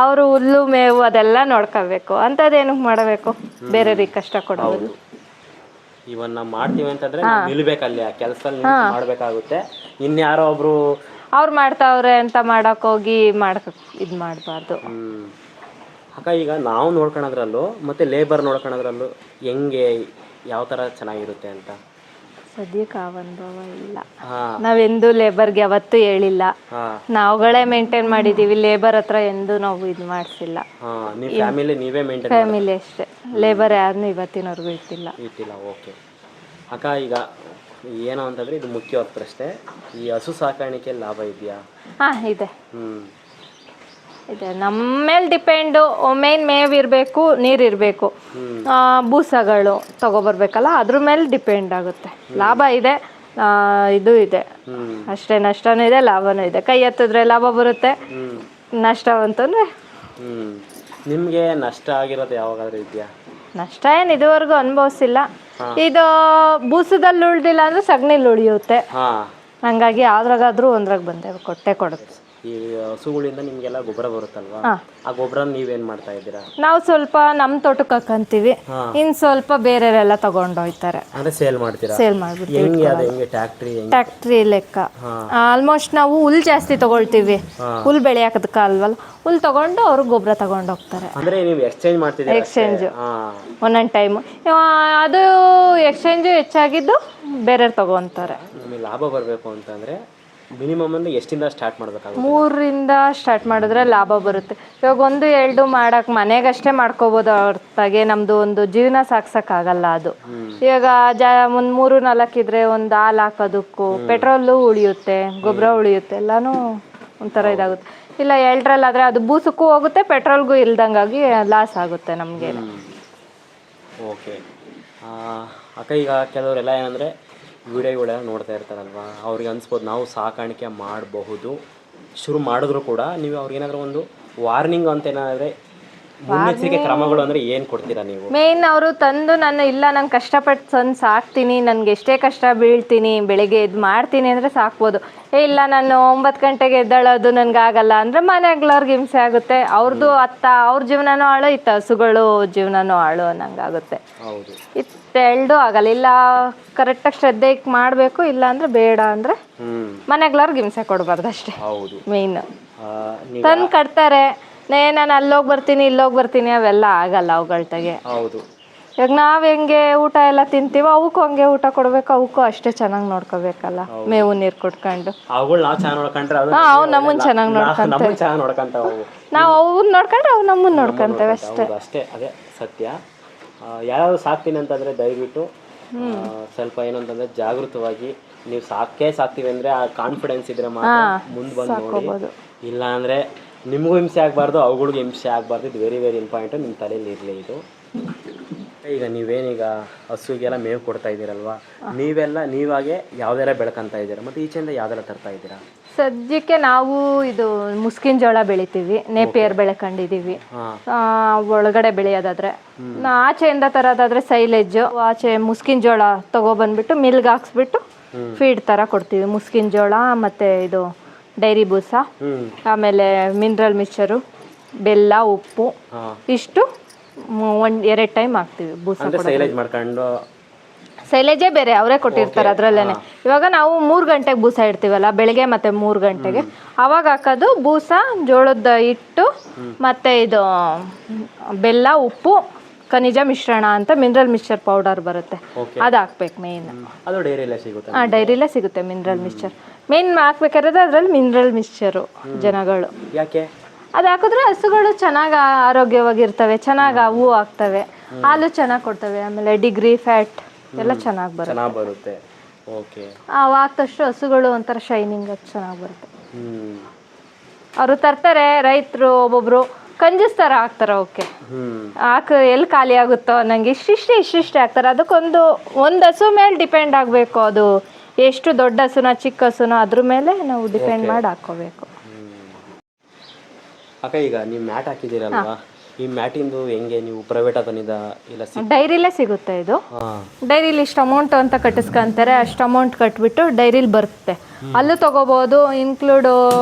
ಅವರು ಹುಲ್ಲು ಮೇವು ಅದೆಲ್ಲ ನೋಡ್ಕೋಬೇಕು. ಅಂಥದ್ದೇನಕ್ಕೆ ಮಾಡಬೇಕು ಬೇರೆಯವ್ರಿಗೆ ಕಷ್ಟ ಕೊಡೋದು? ಇವನ್ನ ಮಾಡ್ತೀವಿ ಅಂತಂದ್ರೆ ನಿಲ್ಬೇಕಲ್ಲಿ ಆ ಕೆಲಸದಲ್ಲಿ ಮಾಡಬೇಕಾಗುತ್ತೆ. ಇನ್ಯಾರೋ ಒಬ್ರು ಅವ್ರು ಮಾಡ್ತಾವ್ರೆ ಅಂತ ಮಾಡಕ್ ಹೋಗಿ ಇದು ಮಾಡಬಾರ್ದು. ಅಕ್ಕ, ಈಗ ನಾವು ನೋಡ್ಕೊಳೋದ್ರಲ್ಲೂ ಮತ್ತೆ ಲೇಬರ್ ನೋಡ್ಕೊಳೋದ್ರಲ್ಲೂ ಹೆಂಗೆ ಯಾವ ಥರ ಚೆನ್ನಾಗಿರುತ್ತೆ ಅಂತ? ಸದ್ಯಕ್ಕೆ ಆ ಅನುಭವ ಇಲ್ಲ. ನಾವೆಂದೂ ಲೇಬರ್ಗೆ ಯಾವತ್ತೂ ಹೇಳಿಲ್ಲ, ನಾವುಗಳೇ ಮೇಂಟೈನ್ ಮಾಡಿದೀವಿ. ಲೇಬರ್ ಹತ್ರ ಎಂದು ನಾವು ಇದು ಮಾಡಿಸಿಲ್ಲ. ಫ್ಯಾಮಿಲಿ ಅಷ್ಟೇ, ಲೇಬರ್ ಯಾರನ್ನೂ ಇವತ್ತಿನವರೆಗೂ ಇಟ್ಟಿಲ್ಲ. ಓಕೆ ಅಕ್ಕ, ಈಗ ಏನು ಅಂತಂದ್ರೆ ಇದು ಮುಖ್ಯವಾದ ಪ್ರಶ್ನೆ, ಈ ಹಸು ಸಾಕಾಣಿಕೆ ಲಾಭ ಇದೆಯಾ? ಇದೆ ಇದೆ. ನಮ್ಮ ಮೇಲೆ ಡಿಪೆಂಡು. ಮೇನ್ ಮೇವು ಇರಬೇಕು, ನೀರು ಇರಬೇಕು, ಬೂಸಗಳು ತಗೊಬರ್ಬೇಕಲ್ಲ, ಅದ್ರ ಮೇಲೆ ಡಿಪೆಂಡ್ ಆಗುತ್ತೆ. ಲಾಭ ಇದೆ, ಇದು ಇದೆ ಅಷ್ಟೇ. ನಷ್ಟನೂ ಇದೆ, ಲಾಭನೂ ಇದೆ. ಕೈ ಎತ್ತಿದ್ರೆ ಲಾಭ ಬರುತ್ತೆ, ನಷ್ಟ ಅಂತಂದ್ರೆ ನಿಮಗೆ ನಷ್ಟ ಆಗಿರೋದು ಯಾವಾಗಾದ್ರೂ ಇದೆಯಾ? ನಷ್ಟ ಏನು ಇದುವರೆಗೂ ಅನುಭವಿಸಿಲ್ಲ. ಇದು ಬೂಸದಲ್ಲಿ ಉಳ್ದಿಲ್ಲ ಅಂದ್ರೆ ಸಗಣಿಲಿ ಉಳಿಯುತ್ತೆ, ಹಂಗಾಗಿ ಯಾವ್ದ್ರಾಗಾದ್ರೂ ಒಂದ್ರಾಗ ಬಂದೆ ಕೊಟ್ಟೆ ಕೊಡುತ್ತೆ. ಈ ಹಸುಗಳಿಂದ ನಿಮಗೆಲ್ಲ ಗೊಬ್ಬರ ಬರುತ್ತಲ್ವಾ, ಆ ಗೊಬ್ಬರ ನೀವೇನು ಮಾಡ್ತಾ ಇದ್ದೀರಾ? ನಾವು ಸ್ವಲ್ಪ ನಮ್ಮ ತೋಟಕ್ಕೆ ಹಾಕಂತೀವಿ, ಇನ್ನು ಸ್ವಲ್ಪ ಬೇರೆಯವರೆಲ್ಲ ತಗೊಂಡೋಗ್ತಾರೆ. ಅಂದ್ರೆ ಸೇಲ್ ಮಾಡ್ತೀರಾ? ಸೇಲ್ ಮಾಡ್ಬಿಡ್ತೀವಿ. ಟ್ಯಾಕ್ಟ್ರಿ ಲೆಕ್ಕ. ಆಲ್ಮೋಸ್ಟ್ ನಾವು ಹುಲ್ ಜಾಸ್ತಿ ತಗೊಳ್ತೀವಿ, ಹುಲ್ ಬೆಳೆಯಾಕದಕ್ಕ ಅಲ್ವಲ್ಲ, ಹುಲ್ ತಗೊಂಡು ಅವ್ರಿಗೆ ಗೊಬ್ಬರ ತಗೊಂಡು ಹೋಗ್ತಾರೆ. ಅಂದ್ರೆ ನೀವು ಎಕ್ಸ್ಚೇಂಜ್ ಮಾಡ್ತೀರಾ? ಎಕ್ಸ್ಚೇಂಜ್ ಒಂದೊಂದು ಟೈಮು. ಅದು ಎಕ್ಸ್ಚೇಂಜು ಹೆಚ್ಚಾಗಿದ್ದು ಬೇರೆಯವ್ರು ತಗೊಂತಾರೆ. ನಮಗೆ ಲಾಭ ಬರಬೇಕು ಅಂತಂದ್ರೆ ಮಿನಿಮಮ್ ಅಂದ್ರೆ ಎಷ್ಟಿಂದ ಸ್ಟಾರ್ಟ್ ಮಾಡಬೇಕಾಗುತ್ತೆ? 3ರಿಂದ ಸ್ಟಾರ್ಟ್ ಮಾಡಿದ್ರೆ ಲಾಭ ಬರುತ್ತೆ. ಇವಾಗ 1-2 ಮಾಡಕ್ಕೆ ಮನೆಗಷ್ಟೇ ಮಾಡ್ಕೋಬೋದು ಹೊರತಾಗಿ ನಮ್ಮದು ಒಂದು ಜೀವನ ಸಾಗ್ಸೋಕ್ಕಾಗಲ್ಲ ಅದು. ಇವಾಗ ಒಂದು 3-4 ಇದ್ರೆ ಒಂದು ಹಾಲು ಹಾಕೋದಕ್ಕೂ ಪೆಟ್ರೋಲು ಉಳಿಯುತ್ತೆ, ಗೊಬ್ಬರ ಉಳಿಯುತ್ತೆ, ಎಲ್ಲನೂ ಒಂಥರ ಇದಾಗುತ್ತೆ. ಇಲ್ಲ 2ರಲ್ಲಾದರೆ ಅದು ಬೂಸಕ್ಕೂ ಹೋಗುತ್ತೆ, ಪೆಟ್ರೋಲ್ಗೂ ಇಲ್ದಂಗಾಗಿ ಲಾಸ್ ಆಗುತ್ತೆ ನಮಗೆ. ಓಕೆ ಅಕ್ಕ, ಈಗ ಕೆಲವರೆಲ್ಲ ಏನಂದರೆ ವಿಡಿಯೋಗಳೆಲ್ಲ ನೋಡ್ತಾ ಇರ್ತಾರಲ್ವ, ಅವ್ರಿಗೆ ಅನ್ಸ್ಬೋದು ನಾವು ಸಾಕಾಣಿಕೆ ಮಾಡಬಹುದು, ಶುರು ಮಾಡಿದ್ರು ಕೂಡ ನೀವು ಅವ್ರಿಗೇನಾದರೂ ಒಂದು ವಾರ್ನಿಂಗ್ ಅಂತ ಏನಾದರೆ ಮುನ್ನೆಚ್ಚರಿಕೆ ಕ್ರಮಗಳು ಅಂದರೆ ಏನು ಕೊಡ್ತೀರಾ ನೀವು? ಮೇನ್ ಅವರು ತಂದು ನಾನು ಕಷ್ಟಪಟ್ಟು ತಂದು ಸಾಕ್ತೀನಿ, ನನಗೆ ಎಷ್ಟೇ ಕಷ್ಟ ಬೀಳ್ತೀನಿ, ಬೆಳಗ್ಗೆ ಎದ್ದು ಮಾಡ್ತೀನಿ ಅಂದರೆ ಸಾಕ್ಬೋದು. ಇಲ್ಲ ನಾನು 9 ಗಂಟೆಗೆ ಎದ್ದೇಳೋದು ನನಗಾಗಲ್ಲ ಅಂದರೆ ಮನೆಗಳವ್ರಿಗೆ ಹಿಂಸೆ ಆಗುತ್ತೆ, ಅವ್ರದ್ದು ಅವ್ರ ಜೀವನನೂ ಹಾಳು, ಇತ್ತು ಹಸುಗಳು ಜೀವನನೂ ಹಾಳು ಅನ್ನಂಗಾಗುತ್ತೆ. ಇತ್ತೆರಡು ಆಗಲ್ಲ. ಇಲ್ಲ ಕರೆಕ್ಟಾಗಿ ಶ್ರದ್ಧೆ ಮಾಡಬೇಕು, ಇಲ್ಲ ಅಂದರೆ ಬೇಡ ಅಂದರೆ ಮನೆಗಳವ್ರಿಗೆ ಹಿಂಸೆ ಕೊಡಬಾರ್ದು ಅಷ್ಟೇ ಮೇಯ್ನ್. ತಂದು ಕಟ್ತಾರೆ, ನಾನು ಅಲ್ಲೋಗಿ ಬರ್ತೀನಿ ಇಲ್ಲೋಗಿ ಬರ್ತೀನಿ, ಅವೆಲ್ಲ ಆಗಲ್ಲ ಅವುಗಳ್ತಾಗೆ. ಇವಾಗ ನಾವು ಹೆಂಗೆ ಊಟ ಎಲ್ಲ ತಿಂತೀವೋ ಅವಕ್ಕೂ ಹಂಗೆ ಊಟ ಕೊಡ್ಬೇಕು, ಅವಕ್ಕೂ ಅಷ್ಟೇ ಚೆನ್ನಾಗಿ ನೋಡ್ಕೋಬೇಕಲ್ಲ, ಮೇವು ನೀರು ಕೊಟ್ಕೊಂಡು. ಅವು ನಮ್ಮನ್ನ ಚೆನ್ನಾಗಿ ನೋಡ್ಕೊಂತವೆ, ನಾವು ಅವ್ನ ನೋಡ್ಕೊಂಡ್ರೆ ಅವು ನಮ್ಮನ್ನ ನೋಡ್ಕೊಂತವೆ ಅಷ್ಟೇ. ಅಷ್ಟೇ, ಅದೇ ಸತ್ಯ. ಯಾರಾದರೂ ಸಾಕ್ತೀನಿ ಅಂತಂದರೆ ದಯವಿಟ್ಟು ಸ್ವಲ್ಪ ಏನಂತಂದರೆ ಜಾಗೃತವಾಗಿ ನೀವು ಸಾಕ್ತೀವಿ ಅಂದರೆ ಆ ಕಾನ್ಫಿಡೆನ್ಸ್ ಇದ್ರೆ ಮಾತ್ರ ಮುಂದೆ ಬಂದು ನೋಡಿ. ಇಲ್ಲ ಅಂದರೆ ನಿಮಗೂ ಹಿಂಸೆ ಆಗಬಾರ್ದು, ಅವುಗಳಿಗೂ ಹಿಂಸೆ ಆಗಬಾರ್ದು. ಇದು ವೆರಿ ವೆರಿ ಇಂಪಾರ್ಟೆಂಟ್, ನಿಮ್ಮ ತಲೆಯಲ್ಲಿ ಇರಲಿ ಇದು. ಈಗ ನೀವೇನೀಗ ಹಸುಗೆಲ್ಲ ಮೇವು ಕೊಡ್ತಾ ಇದ್ದೀರಲ್ವಾ, ನೀವಾಗೆ ಯಾವುದೆಲ್ಲ ಬೆಳ್ಕೊಂತ ಇದ್ದೀರಾ ಮತ್ತು ಈಚೆಯಿಂದ ಯಾವುದೆಲ್ಲ ತರ್ತಾ ಇದ್ದೀರಾ? ಸದ್ಯಕ್ಕೆ ನಾವು ಇದು ಮುಸ್ಕಿನ ಜೋಳ ಬೆಳಿತೀವಿ, ನೇಪಿಯರ್ ಬೆಳ್ಕೊಂಡಿದ್ದೀವಿ. ಒಳಗಡೆ ಬೆಳೆಯೋದಾದ್ರೆ ಆಚೆಯಿಂದ ತರೋದಾದ್ರೆ ಸೈಲೇಜು, ಆಚೆ ಮುಸ್ಕಿನ ಜೋಳ ತಗೊಬಂದ್ಬಿಟ್ಟು ಮಿಲ್ಗೆ ಹಾಕ್ಸ್ಬಿಟ್ಟು ಫೀಡ್ ಥರ ಕೊಡ್ತೀವಿ. ಮುಸ್ಕಿನ ಜೋಳ ಮತ್ತು ಇದು ಡೈರಿ ಬೂಸ, ಆಮೇಲೆ ಮಿನರಲ್ ಮಿಕ್ಸ್ಚರು, ಬೆಲ್ಲ, ಉಪ್ಪು ಇಷ್ಟು 1-2 ಟೈಮ್ ಹಾಕ್ತೀವಿ ಬೂಸ. ಸೈಲೇಜೇ ಬೇರೆ ಅವರೇ ಕೊಟ್ಟಿರ್ತಾರೆ ಅದರಲ್ಲೇನೆ. ಇವಾಗ ನಾವು 3 ಗಂಟೆಗೆ ಬೂಸ ಇಡ್ತೀವಲ್ಲ, ಬೆಳಗ್ಗೆ ಮತ್ತು 3 ಗಂಟೆಗೆ, ಅವಾಗ ಹಾಕೋದು ಬೂಸ, ಜೋಳದ ಹಿಟ್ಟು ಮತ್ತು ಇದು ಬೆಲ್ಲ, ಉಪ್ಪು, ಖನಿಜ ಮಿಶ್ರಣ ಅಂತ ಮಿನರಲ್ ಮಿಕ್ಸ್ಚರ್ ಪೌಡರ್ ಬರುತ್ತೆ, ಅದು ಹಾಕ್ಬೇಕು ಮೇನ್. ಅದು ಡೈರಿಯಲ್ಲೇ ಸಿಗುತ್ತೆ? ಡೈರಿಯಲ್ಲೇ ಸಿಗುತ್ತೆ ಮಿನರಲ್ ಮಿಕ್ಸ್ಚರ್. ಮೇನ್ ಹಾಕ್ಬೇಕಾದ್ರೆ ಅದರಲ್ಲಿ ಮಿನರಲ್ ಮಿಕ್ಸ್ಚರು ಜನಗಳು ಯಾಕೆ ಅದು ಹಾಕಿದ್ರೆ ಹಸುಗಳು ಚೆನ್ನಾಗಿ ಆರೋಗ್ಯವಾಗಿರ್ತವೆ, ಚೆನ್ನಾಗಿ ಹೂವು ಆಗ್ತವೆ, ಹಾಲು ಚೆನ್ನಾಗಿ ಕೊಡ್ತವೆ, ಆಮೇಲೆ ಡಿಗ್ರಿ ಫ್ಯಾಟ್ ಎಲ್ಲ ಚೆನ್ನಾಗಿ ಬರುತ್ತೆ. ಓಕೆ. ಆಗ್ತಷ್ಟು ಹಸುಗಳು ಒಂಥರ ಶೈನಿಂಗ್ ಅದು ಚೆನ್ನಾಗಿ ಬರುತ್ತೆ. ಅವರು ತರ್ತಾರೆ ರೈತರು, ಒಬ್ಬೊಬ್ರು ಕಂಜೂಸ್ ಥರ ಹಾಕ್ತಾರೆ. ಓಕೆ, ಎಲ್ಲಿ ಖಾಲಿ ಆಗುತ್ತೋ ನಂಗೆ ಇಷ್ಟಿಷ್ಟೇ ಹಾಕ್ತಾರೆ. ಅದಕ್ಕೊಂದು ಹಸು ಮೇಲೆ ಡಿಪೆಂಡ್ ಆಗಬೇಕು, ಅದು ಎಷ್ಟು ದೊಡ್ಡ ಹಸುನ ಚಿಕ್ಕ ಹಸುನ ಅದ್ರ ಮೇಲೆ ನಾವು ಡಿಪೆಂಡ್ ಮಾಡಿ ಹಾಕ್ಕೋಬೇಕು. ಅಕ್ಕ, ಈಗ ನೀವು ಮ್ಯಾಟ್ ಹಾಕಿದ್ದೀರಲ್ವಾ, ಈ ಮ್ಯಾಟಿಂದು ಹೆಂಗೆ ನೀವು ಪ್ರೈವೇಟ್ ಬಂದಿದ್ದ ಇಲ್ಲ ಡೈರಿಲೇ ಸಿಗುತ್ತೆ ಇದು. ಡೈರಿಲಿ ಇಷ್ಟು ಅಮೌಂಟ್ ಅಂತ ಕಟ್ಟಿಸ್ಕೊಂತಾರೆ, ಅಷ್ಟು ಅಮೌಂಟ್ ಕಟ್ಬಿಟ್ಟು ಡೈರಿಲಿ ಬರುತ್ತೆ. ಅಲ್ಲೂ ತಗೋಬಹುದು, ಇನ್ಕ್ಲೂಡ್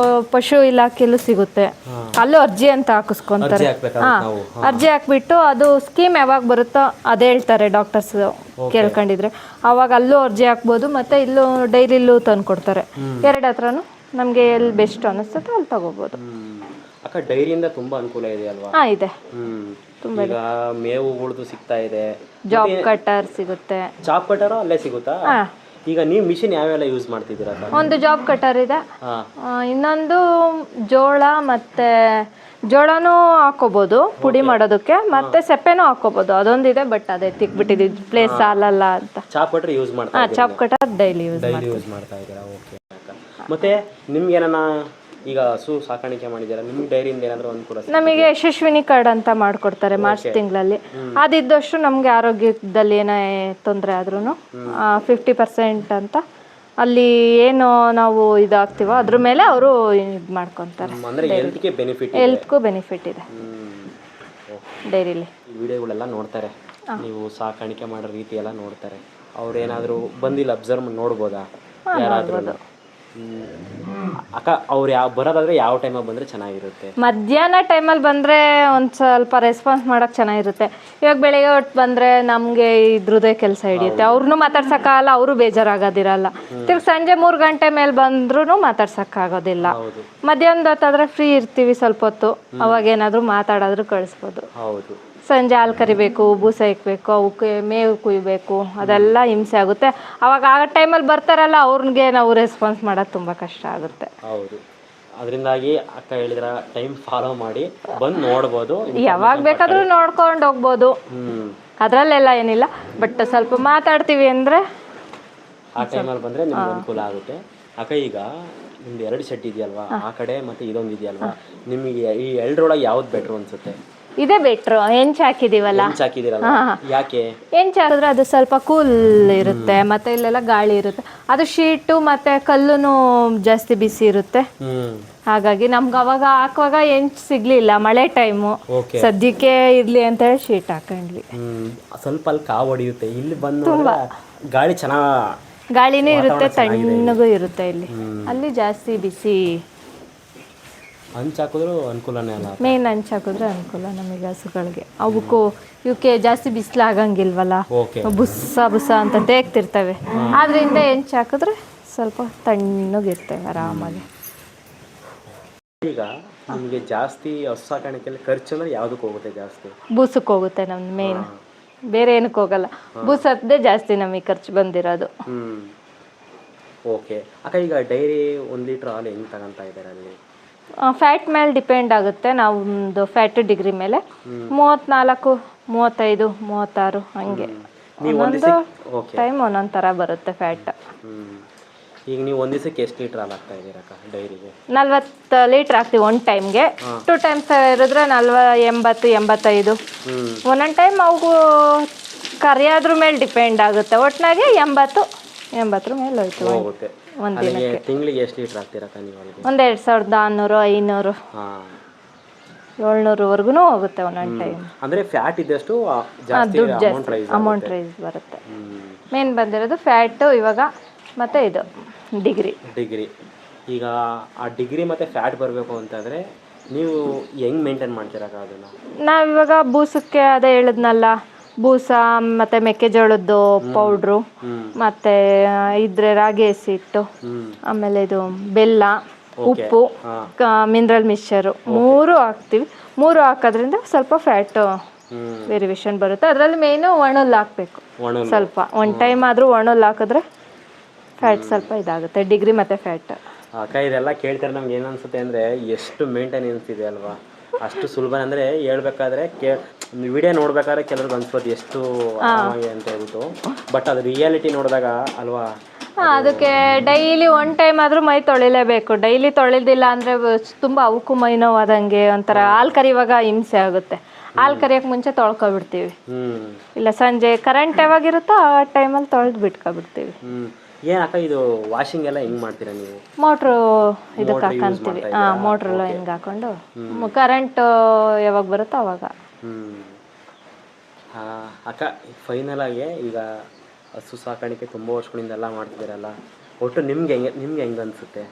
ಪಶು ಇಲಾಖೆಯಲ್ಲೂ ಸಿಗುತ್ತೆ. ಅಲ್ಲೂ ಅರ್ಜಿ ಅಂತ ಹಾಕಿಸ್ಕೊಂತಾರೆ. ಅರ್ಜಿ ಹಾಕ್ಬಿಟ್ಟು ಅದು ಸ್ಕೀಮ್ ಯಾವಾಗ ಬರುತ್ತೋ ಅದು ಹೇಳ್ತಾರೆ ಡಾಕ್ಟರ್ಸ್ ಕೇಳ್ಕೊಂಡಿದ್ರೆ, ಅವಾಗ ಅಲ್ಲೂ ಅರ್ಜಿ ಹಾಕ್ಬೋದು. ಮತ್ತೆ ಇಲ್ಲೂ ಡೈರಿಲೂ ತಂದು ಕೊಡ್ತಾರೆ. 2 ಹತ್ರನೂ ನಮಗೆ ಎಲ್ಲಿ ಬೆಸ್ಟ್ ಅನಿಸುತ್ತೋ ಅಲ್ಲಿ ತಗೋಬಹುದು. ಅಕ್ಕ, ಡೈರಿಯಿಂದ ತುಂಬಾ ಅನುಕೂಲ ಇದೆ ಅಲ್ವಾ? ಇದೆ. ಈಗ ಮೇವುಗಳದ್ದು ಸಿಗ್ತಾ ಇದೆ, ಜಾಬ್ ಕಟರ್ ಸಿಗುತ್ತೆ. ಜಾಬ್ ಕಟರ್ ಅಲ್ಲೇ ಸಿಗುತ್ತಾ? ಈಗ ನೀವು ಮಿಷಿನ್ ಯಾವೆಲ್ಲ ಯೂಸ್ ಮಾಡ್ತಿದ್ದೀರಾ? ಒಂದು ಜಾಬ್ ಕಟರ್ ಇದೆ, ಇನ್ನೊಂದು ಜೋಳ ಮತ್ತೆ ಜೋಳನೂ ಹಾಕೋಬಹುದು ಪುಡಿ ಮಾಡೋದಕ್ಕೆ, ಮತ್ತೆ ಸೆಪ್ಪೆನೂ ಹಾಕೋಬಹುದು. ಅದೊಂದಿದೆ, ಬಟ್ ಅದೇ ತಿಕ್ಬಿಟ್ಟಿದ್ದೀವಿ, ಪ್ಲೇಸ್ ಸಾಲಲ್ಲ ಅಂತ. ಚಾಪ್ ಕಟರ್ ಯೂಸ್ ಮಾಡ್ತಾ? ಚಾಪ್ ಕಟರ್ ಡೈಲಿ ಯೂಸ್ ಮಾಡ್ತಾ ಇದ್ದೀರಾ? ಓಕೆ. ಮತ್ತೆ ನಿಮ್ಗೆ ಏನಾನ ಈಗ ಹಸು ಸಾಕಾಣಿಕೆ ಮಾಡಿದ್ದೀರಾ, ನಿಮ್ಗೆ ಡೈರಿಯಿಂದ ಏನಾದರೂ ಅನುಕೂಲ? ನಮಗೆ ಯಶಸ್ವಿನಿ ಕಾರ್ಡ್ ಅಂತ ಮಾಡಿಕೊಡ್ತಾರೆ ಮಾರ್ಚ್ ತಿಂಗಳಲ್ಲಿ. ಅದಿದ್ದಷ್ಟು ನಮಗೆ ಆರೋಗ್ಯದಲ್ಲಿ ಏನೇ ತೊಂದರೆ ಆದ್ರೂ 50% ಅಂತ ಅಲ್ಲಿ ಏನು ನಾವು ಇದಾಗ್ತೀವೋ ಅದ್ರ ಮೇಲೆ ಅವರು ಇದು ಮಾಡ್ಕೊತಾರೆ. ಹೆಲ್ತ್ಗೂ ಬೆನಿಫಿಟ್ ಇದೆ ಡೈರಿಲಿ. ವಿಡಿಯೋಗಳೆಲ್ಲ ನೋಡ್ತಾರೆ, ನೀವು ಸಾಕಾಣಿಕೆ ಮಾಡೋ ರೀತಿ ಎಲ್ಲ ನೋಡ್ತಾರೆ. ಅವ್ರೇನಾದರೂ ಬಂದಿಲ್ಲ ಅಬ್ಸರ್ವ್ ನೋಡ್ಬೋದಾ ಯಾರಾದ್ರೂ? ಅಕ್ಕ, ಅವ್ರು ಬರೋದಾದ್ರೆ ಯಾವ ಟೈಮಲ್ಲಿ ಬಂದರೆ ಚೆನ್ನಾಗಿರುತ್ತೆ? ಮಧ್ಯಾಹ್ನ ಟೈಮಲ್ಲಿ ಬಂದರೆ ಒಂದು ಸ್ವಲ್ಪ ರೆಸ್ಪಾನ್ಸ್ ಮಾಡೋಕ್ಕೆ ಚೆನ್ನಾಗಿರುತ್ತೆ. ಇವಾಗ ಬೆಳಗ್ಗೆ ಹೊತ್ತು ಬಂದರೆ ನಮಗೆ ಇದ್ರದ್ದೇ ಕೆಲಸ ಹಿಡಿಯುತ್ತೆ, ಅವ್ರನ್ನೂ ಮಾತಾಡ್ಸೋಕ್ಕಾಗಲ್ಲ, ಅವರು ಬೇಜಾರಾಗೋದಿರಲ್ಲ. ತಿರ್ಗಿ ಸಂಜೆ 3 ಗಂಟೆ ಮೇಲೆ ಬಂದ್ರೂ ಮಾತಾಡ್ಸೋಕ್ಕಾಗೋದಿಲ್ಲ. ಮಧ್ಯಾಹ್ನದ ಹೊತ್ತಾದರೆ ಫ್ರೀ ಇರ್ತೀವಿ ಸ್ವಲ್ಪ ಹೊತ್ತು, ಅವಾಗ ಏನಾದರೂ ಮಾತಾಡೋದ್ರೂ ಕಳಿಸ್ಬೋದು. ಸಂಜೆ ಹಾಲು ಕರಿಬೇಕು, ಬೂಸ ಇಕ್ಬೇಕು, ಅವಕ್ಕೆ ಮೇವು ಕುಯ್ಬೇಕು, ಅದೆಲ್ಲ ಹಿಂಸೆ ಆಗುತ್ತೆ. ಅವಾಗ ಆ ಟೈಮಲ್ಲಿ ಬರ್ತಾರಲ್ಲ, ಅವ್ರಿಗೆ ನಾವು ರೆಸ್ಪಾನ್ಸ್ ಮಾಡೋದು ತುಂಬ ಕಷ್ಟ ಆಗುತ್ತೆ. ಹೌದು, ಅದರಿಂದಾಗಿ ಅಕ್ಕ ಹೇಳಿದ್ರ ಟೈಮ್ ಫಾಲೋ ಮಾಡಿ ಬಂದು ನೋಡ್ಬೋದು, ಯಾವಾಗ ಬೇಕಾದರೂ ನೋಡ್ಕೊಂಡು ಹೋಗ್ಬೋದು, ಅದರಲ್ಲೆಲ್ಲ ಏನಿಲ್ಲ. ಬಟ್ ಸ್ವಲ್ಪ ಮಾತಾಡ್ತೀವಿ ಅಂದರೆ ಆ ಟೈಮಲ್ಲಿ ಬಂದರೆ ನಿಮ್ಗೆ ಅನುಕೂಲ ಆಗುತ್ತೆ. ಅಕ್ಕ, ಈಗ ನಿಮ್ದು 2 ಶೆಡ್ ಇದೆಯಲ್ವಾ, ಆ ಕಡೆ ಮತ್ತು ಇದೊಂದು ಇದೆಯಲ್ವಾ, ನಿಮಗೆ ಈ 2ರೊಳಗೆ ಯಾವ್ದು ಬೆಟ್ರು ಅನ್ಸುತ್ತೆ? ಇದೇ ಬೆಟ್ರು. ಹೆಂಚು ಹಾಕಿದೀವಲ್ಲ, ಯಾಕೆ ಹೆಂಚು ಹಾಕಿದ್ರೆ ಅದು ಸ್ವಲ್ಪ ಕೂಲ್ ಇರುತ್ತೆ, ಮತ್ತೆ ಇಲ್ಲೆಲ್ಲ ಗಾಳಿ ಇರುತ್ತೆ. ಅದು ಶೀಟು ಮತ್ತೆ ಕಲ್ಲುನು ಜಾಸ್ತಿ ಬಿಸಿ ಇರುತ್ತೆ, ಹಾಗಾಗಿ ನಮ್ಗೆ ಅವಾಗ ಹಾಕುವಾಗ ಹೆಂಚು ಸಿಗ್ಲಿಲ್ಲ, ಮಳೆ ಟೈಮು. ಸದ್ಯಕ್ಕೆ ಇರ್ಲಿ ಅಂತ ಹೇಳಿ ಶೀಟ್ ಹಾಕೊಂಡ್ವಿ. ಸ್ವಲ್ಪ ಅಲ್ಲಿ ಕಾವು ಹೊಡಿಯುತ್ತೆ, ಇಲ್ಲಿ ಬಂದು ತುಂಬಾ ಗಾಳಿ ಚೆನ್ನಾಗಿ, ಗಾಳಿನೂ ಇರುತ್ತೆ, ತಣ್ಣಗೂ ಇರುತ್ತೆ. ಇಲ್ಲಿ ಅಲ್ಲಿ ಜಾಸ್ತಿ ಬಿಸಿ. ಹಂಚು ಹಾಕಿದ್ರು ಅನುಕೂಲನೇ ಅಲ್ಲ? ಮೇನ್ ಹಂಚು ಹಾಕಿದ್ರೆ ಅನುಕೂಲ ನಮಗೆ ಹಸುಗಳಿಗೆ. ಅವಕ್ಕೂ ಇವಕ್ಕೆ ಜಾಸ್ತಿ ಬಿಸಿಲು ಆಗಂಗಿಲ್ವಲ್ಲ, ಬುಸ್ಸ ಅಂತ ತೇಗ್ತಿರ್ತವೆ. ಆದ್ರಿಂದ ಹೆಂಚು ಹಾಕಿದ್ರೆ ಸ್ವಲ್ಪ ತಣ್ಣಗಿರ್ತವೆ ಆರಾಮಾಗಿ. ಈಗ ನಿಮಗೆ ಜಾಸ್ತಿ ಹಸು ಸಾಕಾಣಿಕೆಯಲ್ಲಿ ಖರ್ಚು ಅಂದ್ರೆ ಯಾವುದಕ್ಕೆ ಹೋಗುತ್ತೆ ಜಾಸ್ತಿ? ಬೂಸಕ್ಕೆ ಹೋಗುತ್ತೆ ನಮ್ದು ಮೇನ್, ಬೇರೆ ಏನಕ್ಕೆ ಹೋಗಲ್ಲ. ಬೂಸದ್ದೇ ಜಾಸ್ತಿ ನಮಗೆ ಖರ್ಚು ಬಂದಿರೋದು. ಓಕೆ ಅಕ್ಕ, ಈಗ ಡೈರಿ 1 ಲೀಟ್ರ್ ಹಾಲು ಹೆಂಗೆ ತಗೊಂತ ಇದ್ದಾರೆ ಅಲ್ಲಿ? ಫ್ಯಾಟ್ ಮೇಲೆ ಡಿಪೆಂಡ್ ಆಗುತ್ತೆ. ನಾವು ಫ್ಯಾಟ್ ಡಿಗ್ರಿ ಮೇಲೆ 34, 35, 36 ಹಂಗೆ ಒಂದೊಂದು ಟೈಮ್ ಒಂದೊಂದು ಥರ ಬರುತ್ತೆ ಫ್ಯಾಟ್. ಈಗ ನೀವು ಒಂದು ದಿವಸಕ್ಕೆ ಎಷ್ಟು ಲೀಟ್ರ್ ಹಾಲು ಹಾಕ್ತಾ ಇದ್ದೀರಕ್ಕ ಡೈರಿಗೆ? 40 ಲೀಟ್ರ್ ಹಾಕ್ತೀವಿ ಒಂದು ಟೈಮ್ಗೆ. 2 ಟೈಮ್ಸ್ ಇರಿದ್ರೆ 80-85. ಒಂದೊಂದು ಟೈಮ್ ಅವು ಕರಿಯೋದ್ರ ಮೇಲೆ ಡಿಪೆಂಡ್ ಆಗುತ್ತೆ. ಒಟ್ಟಿನಾಗೆ 80 ಮೇಲೆ ಹೋಯ್ತು ಒಂದು ದಿನಕ್ಕೆ. ತಿಂಗಳಿಗೆ ಎಷ್ಟು ಲೀಟ್ರ್ ಹಾಕ್ತೀರಕ್ಕ ನೀವು ಅಲ್ಲಿಗೆ? ಒಂದು 2400, 500, 700ವರೆಗೂ ಹೋಗುತ್ತೆ ಒಂದೊಂದು ಟೈಮ್. ಅಂದರೆ ಫ್ಯಾಟ್ ಇದ್ದಷ್ಟು ಜಾಸ್ತಿ ಅಮೌಂಟ್ ರೈಸ್ ಬರುತ್ತೆ. ಮೇನ್ ಬಂದಿರೋದು ಫ್ಯಾಟು ಇವಾಗ, ಮತ್ತು ಇದು ಡಿಗ್ರಿ. ಈಗ ಆ ಡಿಗ್ರಿ ಮತ್ತು ಫ್ಯಾಟ್ ಬರಬೇಕು ಅಂತಂದರೆ ನೀವು ಹೆಂಗೆ ಮೇಂಟೈನ್ ಮಾಡ್ತೀರಕ್ಕ ಅದನ್ನು? ನಾವಿವಾಗ ಬೂಸಕ್ಕೆ ಅದೇ ಹೇಳಿದ್ನಲ್ಲ, ಬೂಸ ಮತ್ತು ಮೆಕ್ಕೆಜೋಳದ್ದು ಪೌಡ್ರು, ಮತ್ತು ಇದ್ರೆ ರಾಗಿ ಹಸಿಟ್ಟು, ಆಮೇಲೆ ಇದು ಬೆಲ್ಲ, ಉಪ್ಪು, ಮಿನರಲ್ ಮಿಕ್ಸ್ಚರು 3 ಹಾಕ್ತೀವಿ. 3 ಹಾಕೋದ್ರಿಂದ ಸ್ವಲ್ಪ ಫ್ಯಾಟು ವೇರಿಯೇಷನ್ ಬರುತ್ತೆ. ಅದರಲ್ಲಿ ಮೇಯ್ನು ಒಣಹುಲ್ಲು ಹಾಕಬೇಕು ಸ್ವಲ್ಪ. ಒಂದು ಟೈಮ್ ಆದರೂ ಒಣಹುಲ್ಲು ಹಾಕಿದ್ರೆ ಫ್ಯಾಟ್ ಸ್ವಲ್ಪ ಇದಾಗುತ್ತೆ, ಡಿಗ್ರಿ ಮತ್ತು ಫ್ಯಾಟ್. ಅಕ್ಕ ಇದೆಲ್ಲ ಕೇಳ್ತಾರೆ ನಮ್ಗೆ ಏನು ಅನಿಸುತ್ತೆ ಅಂದರೆ ಎಷ್ಟು ಮೇಂಟೆನೆನ್ಸ್ ಇದೆ ಅಲ್ವಾ, ಅಷ್ಟು ಸುಲಭ ಅಂದರೆ ಹೇಳ್ಬೇಕಾದ್ರೆ ವಿಡಿಯೋ ನೋಡ್ಬೇಕಾದ್ರೆ ಕೆಲವ್ರಿಗೆ ಅನ್ಸ್ಬೋದು ಎಷ್ಟು ಆರಾಮಾಗಿ ಅಂತ ಹೇಳ್ಬಿಟ್ಟು. ಬಟ್ ಅದು ರಿಯಾಲಿಟಿ ನೋಡಿದಾಗ ಅಲ್ವಾ, ಅದಕ್ಕೆ ಡೈಲಿ ಒಂದು ಟೈಮ್ ಆದರೂ ಮೈ ತೊಳಿಲೇಬೇಕು. ಡೈಲಿ ತೊಳೆದಿಲ್ಲ ಅಂದರೆ ತುಂಬ ಅವಕ್ಕೂ ಮೈ ನೋವಾದಂಗೆ ಒಂಥರ. ಹಾಲು ಕರಿಯುವಾಗ ಹಿಂಸೆ ಆಗುತ್ತೆ. ಹಾಲು ಕರಿಯೋಕ್ಕೆ ಮುಂಚೆ ತೊಳ್ಕೊಬಿಡ್ತೀವಿ, ಇಲ್ಲ ಸಂಜೆ ಕರೆಂಟ್ ಯಾವಾಗಿರುತ್ತೋ ಆ ಟೈಮಲ್ಲಿ ತೊಳೆದು ಬಿಟ್ಕೊಬಿಡ್ತೀವಿ. ಏನಕ್ಕ ಇದು ವಾಷಿಂಗ್ ಎಲ್ಲ ಹೆಂಗೆ ಮಾಡ್ತೀರಾ ನೀವು? ಮೋಟ್ರು ಇದಕ್ಕೆ ಹಾಕೊಂತೀವಿ. ಮೋಟ್ರೆಲ್ಲ ಹಿಂಗೆ ಹಾಕೊಂಡು ಕರೆಂಟ್ ಯಾವಾಗ ಬರುತ್ತೋ ಅವಾಗ. ಅಕ್ಕ ಫೈನಲ್ ಆಗಿ ಈಗ ಹಸು ಸಾಕಾಣಿಕೆ ತುಂಬ ವರ್ಷಗಳಿಂದೆಲ್ಲ ಮಾಡ್ತಿದ್ದೀರಲ್ಲ, ಒಟ್ಟು ನಿಮ್ಗೆ ಹೆಂಗೆ ಅನಿಸುತ್ತೆ?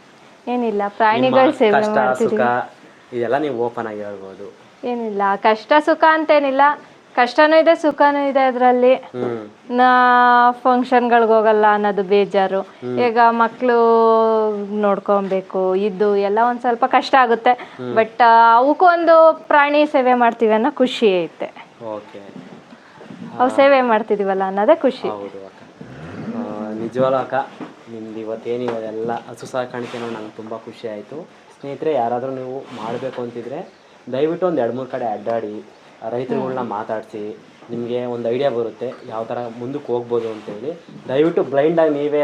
ಏನಿಲ್ಲ, ಪ್ರಾಣಿಗಳು ಸೇವೆ ಮಾಡ್ತಿದ್ದೀವಿ. ಸುಖ ಇದೆಲ್ಲ ನೀವು ಓಪನ್ ಆಗಿ ಹೇಳ್ಬೋದು. ಏನಿಲ್ಲ, ಕಷ್ಟ ಸುಖ ಅಂತೇನಿಲ್ಲ, ಕಷ್ಟನೂ ಇದೆ ಸುಖನೂ ಇದೆ. ಅದರಲ್ಲಿ ಫಂಕ್ಷನ್ಗಳಿಗೆ ಹೋಗಲ್ಲ ಅನ್ನೋದು ಬೇಜಾರು. ಈಗ ಮಕ್ಕಳು ನೋಡ್ಕೊಬೇಕು, ಇದ್ದು ಎಲ್ಲ ಒಂದು ಸ್ವಲ್ಪ ಕಷ್ಟ ಆಗುತ್ತೆ. ಬಟ್ ಅವಕ್ಕೂ ಒಂದು ಪ್ರಾಣಿ ಸೇವೆ ಮಾಡ್ತೀವಿ ಅನ್ನೋ ಖುಷಿ ಐತೆ. ಓಕೆ, ಅವು ಸೇವೆ ಮಾಡ್ತಿದ್ದೀವಲ್ಲ ಅನ್ನೋದೇ ಖುಷಿ. ಹೌದು ಅಕ್ಕ, ನಿಜವಾಗ್ಲೂ ಅಕ್ಕ ನಿಮ್ದು ಇವತ್ತೇನಿವೆಲ್ಲ ಹಸು ಸಾಕಾಣಿಕೆ ನಂಗೆ ತುಂಬ ಖುಷಿ ಆಯಿತು. ಸ್ನೇಹಿತರೆ, ಯಾರಾದರೂ ನೀವು ಮಾಡಬೇಕು ಅಂತಿದ್ರೆ ದಯವಿಟ್ಟು ಒಂದು 2-3 ಕಡೆ ಅಡ್ಡಾಡಿ ರೈತರುಗಳನ್ನ ಮಾತಾಡಿಸಿ, ನಿಮಗೆ ಒಂದು ಐಡಿಯಾ ಬರುತ್ತೆ ಯಾವ ಥರ ಮುಂದಕ್ಕೆ ಹೋಗ್ಬೋದು ಅಂತೇಳಿ. ದಯವಿಟ್ಟು ಬ್ಲೈಂಡಾಗಿ ನೀವೇ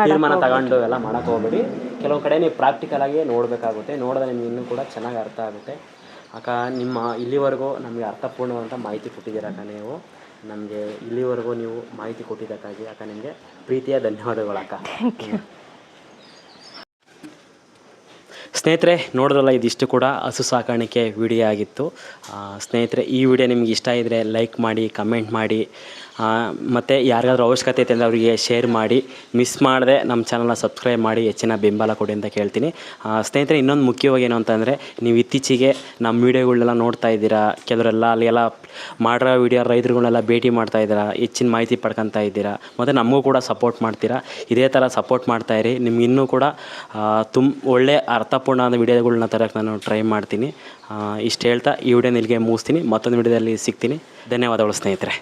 ತೀರ್ಮಾನ ತಗೊಂಡು ಎಲ್ಲ ಮಾಡೋಕ್ಕೆ ಹೋಗ್ಬೇಡಿ. ಕೆಲವು ಕಡೆ ನೀವು ಪ್ರಾಕ್ಟಿಕಲಾಗಿ ನೋಡಬೇಕಾಗುತ್ತೆ. ನೋಡಿದ್ರೆ ನಿಮ್ಗೆ ಇನ್ನೂ ಕೂಡ ಚೆನ್ನಾಗಿ ಅರ್ಥ ಆಗುತ್ತೆ. ಅಕ್ಕ, ನಿಮ್ಮ ಇಲ್ಲಿವರೆಗೂ ನಮಗೆ ಅರ್ಥಪೂರ್ಣವಂತ ಮಾಹಿತಿ ಕೊಟ್ಟಿದ್ದೀರಕ್ಕ. ನೀವು ನಮಗೆ ಇಲ್ಲಿವರೆಗೂ ನೀವು ಮಾಹಿತಿ ಕೊಟ್ಟಿದ್ದಕ್ಕಾಗಿ ಅಕ್ಕ ನಿಮಗೆ ಪ್ರೀತಿಯ ಧನ್ಯವಾದಗಳಕ್ಕ. ಸ್ನೇಹಿತರೆ, ನೋಡಿದ್ರಲ್ಲ, ಇದಿಷ್ಟು ಕೂಡ ಹಸು ಸಾಕಾಣಿಕೆ ವಿಡಿಯೋ ಆಗಿತ್ತು. ಸ್ನೇಹಿತರೆ, ಈ ವಿಡಿಯೋ ನಿಮ್ಗೆ ಇಷ್ಟ ಇದ್ದರೆ ಲೈಕ್ ಮಾಡಿ, ಕಮೆಂಟ್ ಮಾಡಿ, ಮತ್ತು ಯಾರಿಗಾದ್ರೂ ಅವಶ್ಯಕತೆ ಇತ್ತು ಅಂದರೆ ಅವರಿಗೆ ಶೇರ್ ಮಾಡಿ, ಮಿಸ್ ಮಾಡದೆ ನಮ್ಮ ಚಾನಲ್ನ ಸಬ್ಸ್ಕ್ರೈಬ್ ಮಾಡಿ ಹೆಚ್ಚಿನ ಬೆಂಬಲ ಕೊಡಿ ಅಂತ ಕೇಳ್ತೀನಿ. ಸ್ನೇಹಿತರೆ, ಇನ್ನೊಂದು ಮುಖ್ಯವಾಗಿ ಏನು ಅಂತಂದರೆ, ನೀವು ಇತ್ತೀಚೆಗೆ ನಮ್ಮ ವೀಡಿಯೋಗಳನ್ನೆಲ್ಲ ನೋಡ್ತಾ ಇದ್ದೀರಾ, ಕೆಲವರೆಲ್ಲ ಅಲ್ಲಿಗೆಲ್ಲ ಮಾಡಿರೋ ವೀಡಿಯೋ ರೈತರುಗಳನ್ನೆಲ್ಲ ಭೇಟಿ ಮಾಡ್ತಾ ಇದ್ದೀರಾ, ಹೆಚ್ಚಿನ ಮಾಹಿತಿ ಪಡ್ಕೊತಾ ಇದ್ದೀರಾ, ಮತ್ತು ನಮಗೂ ಕೂಡ ಸಪೋರ್ಟ್ ಮಾಡ್ತೀರಾ. ಇದೇ ಥರ ಸಪೋರ್ಟ್ ಮಾಡ್ತಾಯಿರಿ. ನಿಮ್ಗೆ ಇನ್ನೂ ಕೂಡ ಒಳ್ಳೆ ಅರ್ಥಪೂರ್ಣವಾದ ವೀಡಿಯೋಗಳನ್ನ ತರೋಕ್ಕೆ ನಾನು ಟ್ರೈ ಮಾಡ್ತೀನಿ. ಇಷ್ಟು ಹೇಳ್ತಾ ಈ ವಿಡಿಯೋನ ಇಲ್ಲಿಗೆ ಮುಗಿಸ್ತೀನಿ. ಮತ್ತೊಂದು ವಿಡಿಯೋದಲ್ಲಿ ಸಿಗ್ತೀನಿ. ಧನ್ಯವಾದಗಳು ಸ್ನೇಹಿತರೆ.